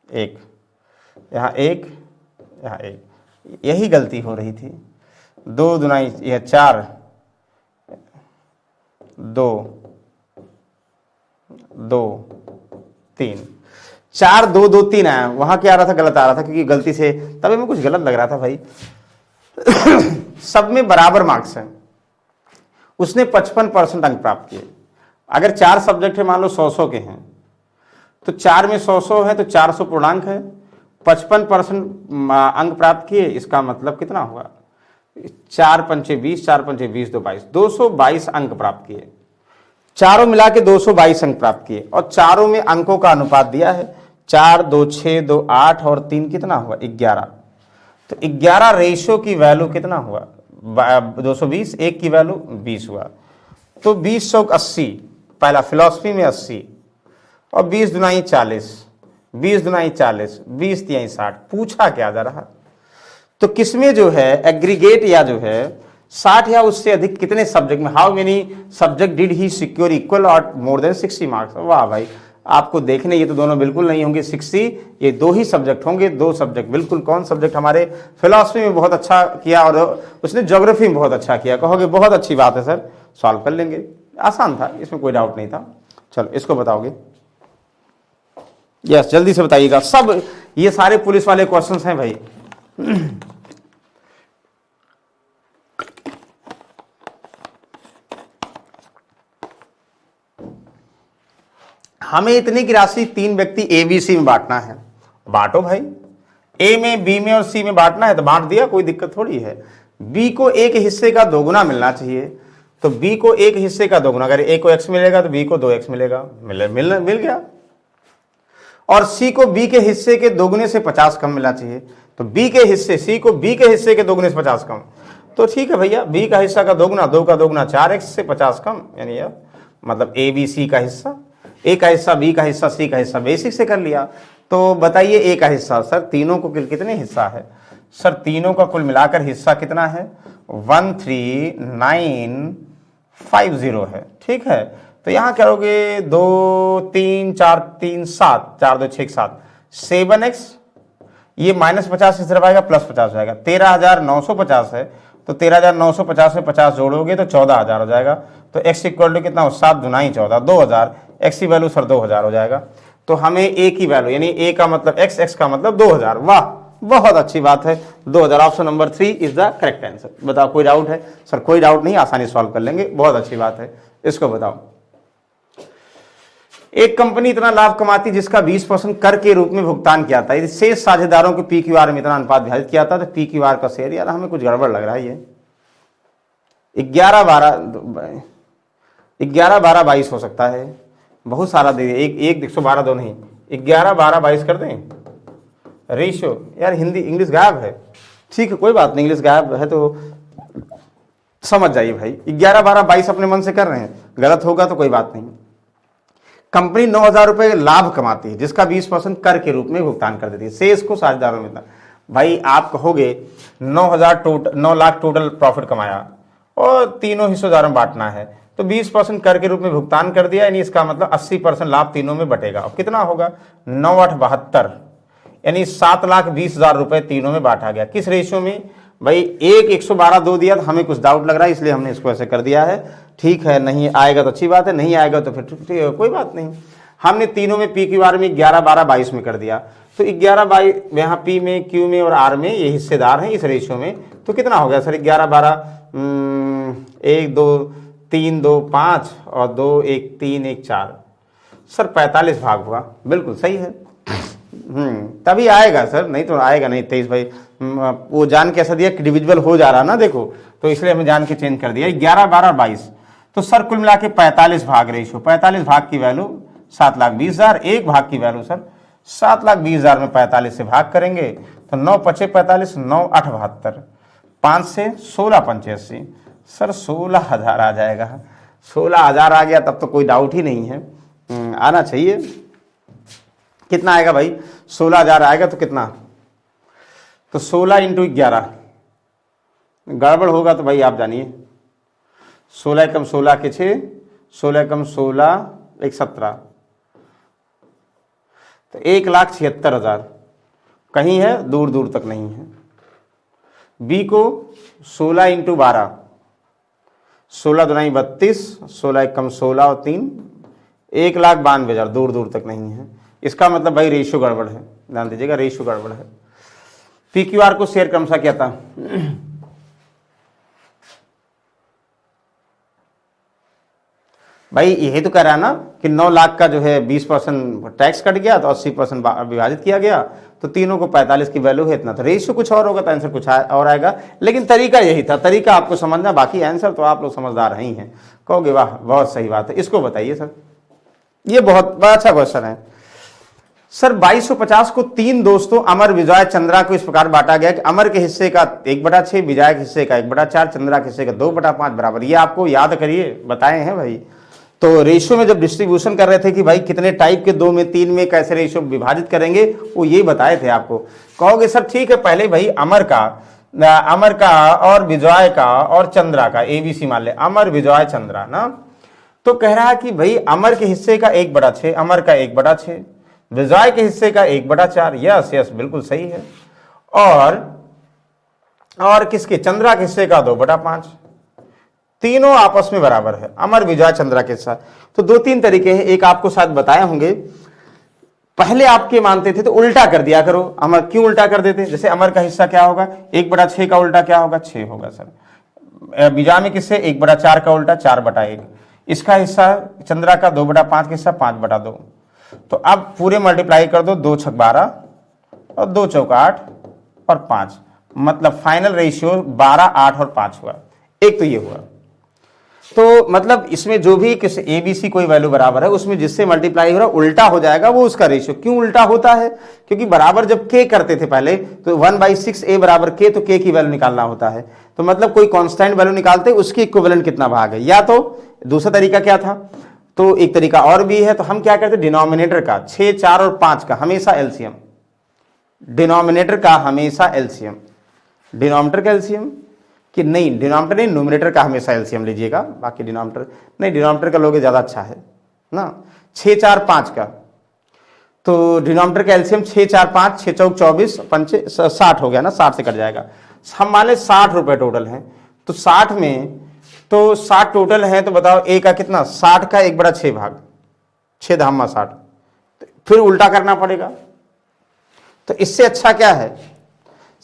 S1: 1 यहाँ 1 यहाँ 1, यही गलती हो रही थी। 2 दूनाई यह 4, 2 2 3, 4 2 2 3 आया, वहां क्या आ रहा था? गलत आ रहा था, क्योंकि गलती से तभी मैं कुछ गलत लग रहा था भाई। सब में बराबर मार्क्स हैं, उसने 55% अंक प्राप्त किए। अगर 4 सब्जेक्ट है, मान लो 100 के हैं, तो 4 में 100 है तो 400 पूर्णांक है, 55% अंक प्राप्त किए, इसका मतलब कितना हुआ? 4 पंचे 20, 4 पंचे 20, 2 22, 222 अंक प्राप्त किए। चारों मिला के 222 अंक प्राप्त किए, और चारों में अंकों का अनुपात दिया है 4 2 6 2 8 और 3 कितना हुआ? 11। तो 11 रेशियो की वैल्यू कितना हुआ? 220, 1 की वैल्यू 20 हुआ, तो 20 × 80, पहला फिलॉसफी में 80, और 20 दूनाई 40, 20 दूनाई 40, 20 तिहाई 60। पूछा क्या जा रहा? तो किसमें जो है एग्रीगेट या जो है 60 या उससे अधिक कितने सब्जेक्ट में, how many subject did he secure equal और मोर देन 60 मार्क्स। वाह भाई, आपको देखने ये तो दोनों बिल्कुल नहीं होंगे 60, ये 2 ही सब्जेक्ट होंगे, 2 सब्जेक्ट बिल्कुल। कौन सब्जेक्ट? हमारे फिलॉसफी में बहुत अच्छा किया और उसने ज्योग्राफी में बहुत अच्छा किया। कहोगे बहुत अच्छी बात है सर, सॉल्व कर लेंगे, आसान था, इसमें कोई डाउट नहीं था। चलो इसको बताओगे, यस जल्दी से बताइएगा। सब ये सारे पुलिस वाले क्वेश्चंस हैं भाई। हमें इतनी की राशि 3 व्यक्ति ए बी सी में बांटना है, बांटो भाई। ए में, बी में और सी में बांटना है तो बांट दिया, कोई दिक्कत थोड़ी है। बी को एक हिस्से का दोगुना मिलना चाहिए, तो बी को एक हिस्से का दोगुना, अगर ए को x मिलेगा तो बी को 2x मिलेगा, मिल गया। और सी को बी के हिस्से के दोगुने से 50 कम मिलना चाहिए, तो बी के हिस्से, सी को बी के हिस्से के दोगुने से 50 कम, तो ठीक है भैया, बी का हिस्सा का दोगुना, 2 का दोगुना 4x से 50 कम, यानी मतलब ए बी सी का हिस्सा, ए का हिस्सा, बी का हिस्सा, सी का हिस्सा, बेसिक से कर लिया। तो बताइए ए का हिस्सा, सर तीनों को कुल कितने हिस्सा है? सर तीनों का कुल मिलाकर हिस्सा कितना है? 13950 है, ठीक है। तो यहां करोगे 2 3 4 3 7, 4 2 6 7, 7x, ये -50 से सिर्फ आएगा, +50 हो जाएगा, 13,950 है, तो 13,950 में 50 जोड़ोगे तो 14,000 हो जाएगा। तो x इक्वल टू कितना हो? 7 दुनाई 14, 2000, x की वैल्यू सर 2000 हो जाएगा। तो हमें a की वैल्यू, यानी a का मतलब x, x का मतलब 2000, वाह बहुत अच्छी बात है, 2000। Option number 3 is the correct answer. बताओ कोई डाउट है? सर कोई डाउट नहीं, आसानी सॉल्व कर लेंगे, बहुत अच्छी बात है। इसको बताओ, एक कंपनी इतना लाभ कमाती जिसका 20% कर के रूप में भुगतान किया था, यदि शेष साझेदारों के PQR में इतना अनुपात विभाजित किया था, तो PQR का शेयर, यार हमें कुछ गड़बड़ लग रहा है, ये 11 12 22 हो सकता है, बहुत सारा दे दिया, एक 112 दो नहीं, 11 12 22 कर दें रेशियो। यार हिंदी इंग्लिश गायब है, ठीक है कोई बात नहीं, इंग्लिश गायब है तो समझ जाइए भाई, 11 12 22 अपने मन से कर रहे हैं, गलत होगा तो कोई बात नहीं। कंपनी 9,000 रुपए लाभ कमाती है जिसका 20% कर के रूप में भुगतान कर देती है, शेष को साझेदारों में। भाई आप कहोगे 9 लाख टोटल प्रॉफिट कमाया और तीनों हिस्सेदारों में बांटना है, तो 20% कर के रूप में भुगतान कर दिया, यानी इसका मतलब 80% लाभ तीनों में बटेगा। अब कितना होगा? 9 8 72, यानी 7,20,000 रुपए तीनों में बांटा गया। किस रेशियो में? भाई 112 दो दिया, तो हमें कुछ डाउट लग रहा है, इसलिए हमने इसको ऐसे कर दिया है, ठीक है। नहीं आएगा तो अच्छी बात है, नहीं आएगा तो फिर कोई बात नहीं। हमने तीनों में PQR में 11 12 22 में कर दिया, तो 11 22 यहाँ P में, Q में और R में ये हिस्सेदार हैं इस रेशियो में, तो कितना हो गया सर? 11 12 1 2 3 2 5 और 2 1 3 1 4, सर 45 भाग हुआ, बिल्कुल सही है। तभी आएगा सर, नहीं तो आएगा नहीं। 23 भाई वो जान के ऐसा दिया कि डिविजिबल हो जा रहा ना, देखो, तो इसलिए हमें जान के चेंज कर दिया 11 12 22, तो सर कुल मिला के 45 भाग रेशियो, 45 भाग की वैल्यू 7,20,000, एक भाग की वैल्यू सर 7,20,000 में 45 से भाग करेंगे तो 9 5 45, 9 8 72, 5 से 16 85, सर 16,000 आ जाएगा। 16,000 आ गया तब तो कोई डाउट ही नहीं है, आना चाहिए। कितना आएगा भाई? 16,000 आएगा तो कितना? तो 16 × 11, गड़बड़ होगा तो भाई आप जानिए, 16 कम 16 के 6, 16 कम 16 1 17, तो 1,76,000 कहीं है, दूर दूर तक नहीं है। बी को 16 × 12, 16 दुनाई 32, 16 कम 16 और 3, 1,92,000, दूर दूर तक नहीं है। इसका मतलब भाई रेशियो गड़बड़ है, ध्यान दीजिएगा, रेशियो गड़बड़ है। PQR को शेयर क्रमशः क्या था? भाई यही तो कह रहा है ना कि 9 लाख का जो है 20% टैक्स कट गया, तो 80% विभाजित किया गया, तो तीनों को 45 की वैल्यू है इतना, तो रेशियो कुछ और होगा तो आंसर कुछ और आएगा, लेकिन तरीका यही था, तरीका आपको समझना, बाकी आंसर तो आप लोग समझदार ही हैं। कहोगे वाह बहुत सही बात है। इसको बताइए सर, ये बहुत अच्छा क्वेश्चन है सर। 2250 को 3 दोस्तों अमर विजय चंद्रा को इस प्रकार बांटा गया कि अमर के हिस्से का 1/6, विजय के हिस्से का 1/4, चंद्रा के हिस्से का 2/5 बराबर। ये आपको याद करिए, बताए हैं भाई। तो रेशियो में जब डिस्ट्रीब्यूशन कर रहे थे कि भाई कितने टाइप के 2 में 3 में कैसे रेशियो विभाजित करेंगे, वो ये बताए थे आपको। कहोगे सर ठीक है, पहले भाई अमर का और विजय का और चंद्रा का ABC मान ले, अमर विजय चंद्रा ना, तो कह रहा है कि भाई अमर के हिस्से का 1/6, अमर का 1/6, विजय के हिस्से का 1/4, यस बिल्कुल सही है, और किसके? चंद्रा के हिस्से का 2/5, तीनों आपस में बराबर है, अमर विजय चंद्रा के साथ। तो 2-3 तरीके हैं, एक आपको शायद बताए होंगे, पहले आपके मानते थे तो उल्टा कर दिया करो। अमर क्यों उल्टा कर देते? जैसे अमर का हिस्सा क्या होगा? 1/6 का उल्टा क्या होगा? 6 होगा सर। विजय में किससे? 1/4 का उल्टा 4/1, इसका हिस्सा चंद्रा का 2/5 का हिस्सा 5/2, तो अब पूरे मल्टीप्लाई कर दो, 2 छक 12 और 2 चौक 8 और 5, मतलब फाइनल रेशियो 12, 8 और 5 हुआ। एक तो ये हुआ। तो मतलब इसमें जो भी किस ABC कोई वैल्यू बराबर है उसमें जिससे मल्टीप्लाई हो रहा है उल्टा हो जाएगा वो उसका रेशियो। क्यों उल्टा होता है? क्योंकि बराबर जब k करते थे पहले तो 1/6 a बराबर k, तो k की वैल्यू निकालना होता है। तो मतलब कोई कांस्टेंट वैल्यू निकालते उसकी इक्विवेलेंट कितना भाग है। या तो दूसरा तरीका क्या था, तो एक तरीका और भी है, तो हम क्या करते डिनोमिनेटर का 6, 4 और 5 का हमेशा एलसीएम, डिनोमिनेटर का हमेशा एलसीएम, डिनोमिनेटर का एलसीएम कि नहीं, डिनोमिनेटर नहीं, न्यूमरेटर का हमेशा एलसीएम लीजिएगा, बाकी डिनोमिनेटर नहीं, डिनोमिनेटर का लोगे ज़्यादा अच्छा है ना। 6, 4, 5 का, तो डिनोमिनेटर का एलसीएम 6, 4, 5, 6 चौक 24, 5 60 हो गया ना, 60 से कट जाएगा। हम मान लें 60 रुपये टोटल हैं, तो 60 में तो 60 टोटल है, तो बताओ ए का कितना, 60 का 1/6 भाग, 6 धामा 60, फिर उल्टा करना पड़ेगा। तो इससे अच्छा क्या है,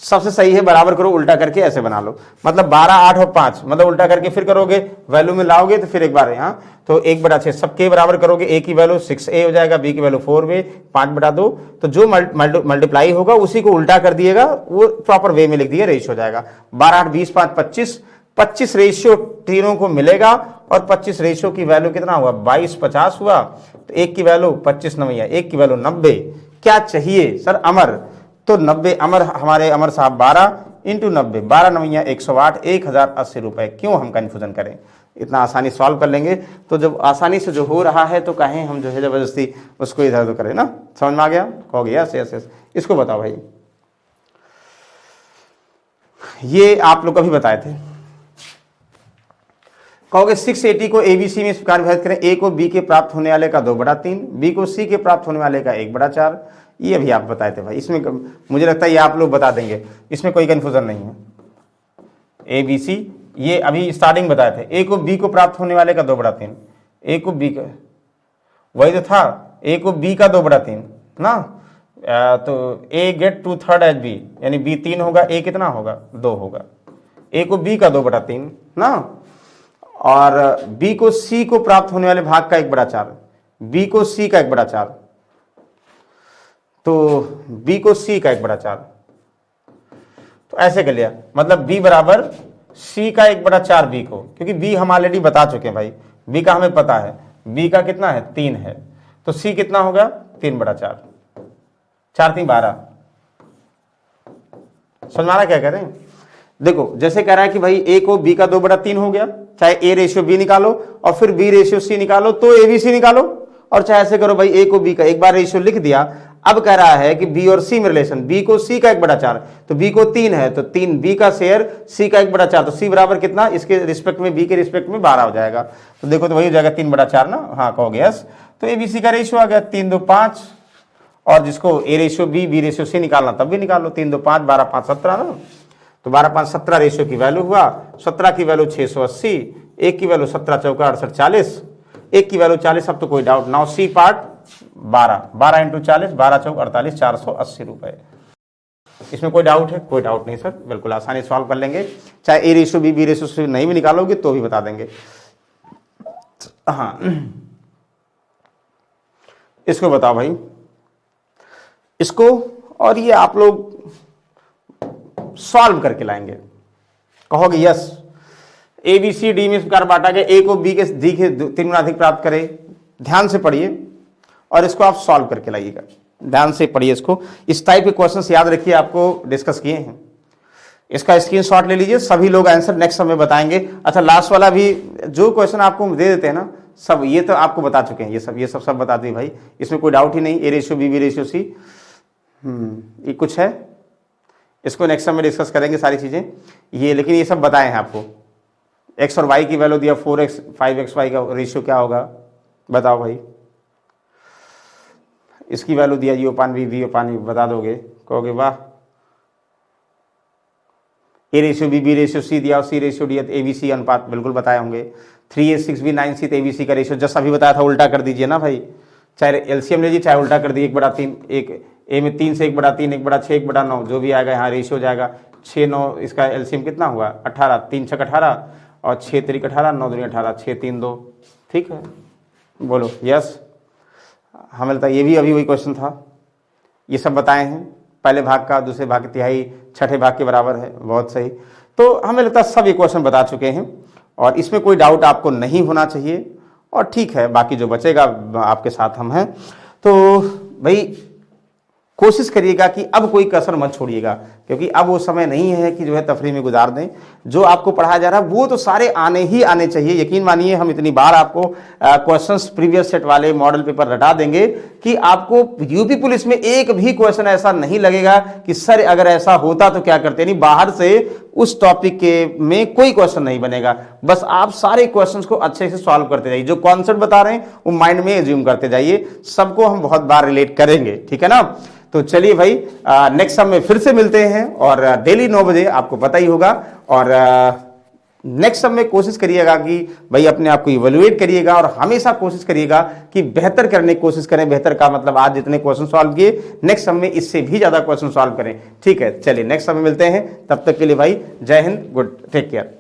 S1: सबसे सही है बराबर करो, उल्टा करके ऐसे बना लो, मतलब 12, 8 और 5, मतलब उल्टा करके फिर करोगे, वैल्यू में लाओगे तो फिर एक बार यहाँ तो 1/6 सबके बराबर करोगे, ए की वैल्यू 6a हो जाएगा, बी की वैल्यू 4b, 5/2, तो जो मल्टीप्लाई होगा उसी को उल्टा कर दिएगा, वो प्रॉपर वे में लिख दिया, रेशियो हो जाएगा 12, 8, 20, 5, 25, 25 रेशियो तीनों को मिलेगा, और 25 रेशियो की वैल्यू कितना हुआ, 22, 50 हुआ, तो एक की वैल्यू 25 नवैया, एक की वैल्यू 90। क्या चाहिए सर, अमर, तो 90 अमर, हमारे अमर साहब 12 इंटू 90, 12 नवैया 108, 1080 रुपए। क्यों हम कंफ्यूजन करें, इतना आसानी सॉल्व कर लेंगे। तो जब आसानी से जो हो रहा है तो कहें हम जो है जबरदस्ती उसको इधर उधर करें ना। समझ में आ गया, कहोगे यस यस यस। इसको बताओ भाई, ये आप लोग कभी बताए थे, कहोगे 680 को ABC में इस प्रकार विभाजित करें, A को B के प्राप्त होने वाले का 2/3, B को C के प्राप्त होने वाले का 1/4। ये भी आप बताए थे भाई, इसमें मुझे लगता है ये आप लोग बता देंगे, इसमें कोई कंफ्यूजन नहीं है। ABC ये अभी स्टार्टिंग बताए थे, A को B को प्राप्त होने वाले का 2/3, A को B का, वही तो था, A को B का 2/3 ना, तो A गेट 2/3 एज B, यानी B 3 होगा, A कितना होगा, 2 होगा। A को B का 2/3 ना, और B को C को प्राप्त होने वाले भाग का 1/4, B को C का 1/4, तो B को C का 1/4, तो ऐसे कर लिया, मतलब B बराबर C का 1/4 B को, क्योंकि B हम ऑलरेडी बता चुके हैं भाई, B का हमें पता है, B का कितना है 3 है, तो C कितना होगा 3/4, 4 3 12। समझ में आ रहा क्या करें, देखो जैसे कह रहा है कि भाई A को B का 2/3 हो गया, चाहे A रेशियो B निकालो और फिर B रेशियो C निकालो, तो ABC निकालो, और चाहे ऐसे करो भाई A को B का एक बार रेशियो लिख दिया। अब कह रहा है कि B और C में रिलेशन, B को C का 1/4, तो B को 3 है, तो 3 B का शेयर C का 1/4, तो C बराबर कितना, इसके रिस्पेक्ट में B के रिस्पेक्ट में 12 हो जाएगा। तो देखो तो वही हो जाएगा 3/4 ना, हाँ कहोगे यस। तो ABC का रेशियो आ गया 3 2 5, और जिसको A ratio B ratio C निकालना तब भी निकाल लो, 3 2 5, 12 5 17 ना, तो 12 5 17 रेशियो की वैल्यू हुआ, 17 की वैल्यू 680, एक की वैल्यू 17 चौका 68 40, एक की वैल्यू 40। अब तो कोई doubt now, C part 12 into 40, 12 चौक 48, 480 रुपए। इसमें कोई डाउट है? कोई डाउट नहीं सर, बिल्कुल आसानी सॉल्व कर लेंगे, चाहे A ratio B ratio C नहीं भी निकालोगे तो भी बता देंगे। हाँ इसको बताओ भाई, इसको, और ये आप लोग सॉल्व करके लाएंगे, कहोगे यस। ABCD में इस प्रकार बांटा गया, A को B के D के 3 गुना अधिक प्राप्त करे। ध्यान से पढ़िए और इसको आप सॉल्व करके लाइएगा, ध्यान से पढ़िए इसको। इस टाइप के क्वेश्चंस याद रखिए, आपको डिस्कस किए हैं, इसका स्क्रीनशॉट ले लीजिए। सभी लोग आंसर नेक्स्ट समय बताएंगे। अच्छा लास्ट वाला भी जो क्वेश्चन आपको दे देते हैं ना, सब ये तो आपको बता चुके हैं, ये सब बता दिए भाई, इसमें कोई डाउट ही नहीं। A ratio B ratio C, ये कुछ है, इसको नेक्स्ट समय डिस्कस करेंगे सारी चीजें ये, लेकिन ये सब बताए हैं आपको। X और Y की वैल्यू दिया, 4x 5xy का रेशियो क्या होगा बताओ भाई, इसकी वैल्यू दिया U/V बता दोगे, कहोगे वाह। A ratio B ratio C दिया और C रेशियो दिया, तो ABC अनुपात बिल्कुल बताए होंगे। 3A 6B 9C, तो ABC का रेशियो जैसा अभी बताया था उल्टा कर दीजिए ना भाई, चाहे एलसीएम लीजिए चाहे उल्टा कर दिए, 1/3, एक A में 3 से 1/3, 1/6, 1/9, जो भी आएगा यहाँ रेशियो हो जाएगा। 6 9 इसका एलसीएम कितना हुआ 18, 3 6 18 और 6 3 18, 9 2 18, 6 3 2, ठीक है बोलो यस। हमें लगता है ये भी अभी वही क्वेश्चन था। ये सब बताए हैं, पहले भाग का दूसरे भाग की तिहाई छठे भाग के बराबर है, बहुत सही। तो हमें लगता है सब ये क्वेश्चन बता चुके हैं और इसमें कोई डाउट आपको नहीं होना चाहिए। और ठीक है, बाकी जो बचेगा आपके साथ हम हैं। तो भाई कोशिश करिएगा कि अब कोई कसर मत छोड़िएगा, क्योंकि अब वो समय नहीं है कि जो है तफरी में गुजार दें। जो आपको पढ़ाया जा रहा है वो तो सारे आने ही आने चाहिए। यकीन मानिए, हम इतनी बार आपको क्वेश्चंस प्रीवियस सेट वाले मॉडल पेपर रटा देंगे कि आपको यूपी पुलिस में एक भी क्वेश्चन ऐसा नहीं लगेगा कि सर अगर ऐसा होता तो क्या करते। नहीं, बाहर से उस टॉपिक के में कोई क्वेश्चन नहीं बनेगा। बस आप सारे क्वेश्चंस को अच्छे से सॉल्व करते जाइए। जो कॉन्सेप्ट बता रहे हैं वो माइंड में एज्यूम करते जाइए। सबको हम बहुत बार रिलेट करेंगे, ठीक है ना। तो चलिए भाई, नेक्स्ट सम में फिर से मिलते हैं और डेली 9 बजे आपको पता ही होगा। और नेक्स्ट सम में कोशिश करिएगा कि भाई अपने आप को इवैल्यूएट करिएगा और हमेशा कोशिश करिएगा कि बेहतर करने की कोशिश करें। बेहतर का मतलब आज जितने क्वेश्चन सॉल्व किए, नेक्स्ट सम में इससे भी ज्यादा क्वेश्चन सॉल्व करें, ठीक है। चलिए नेक्स्ट सम में मिलते हैं, तब तक के लिए भाई जय हिंद, गुड, टेक केयर।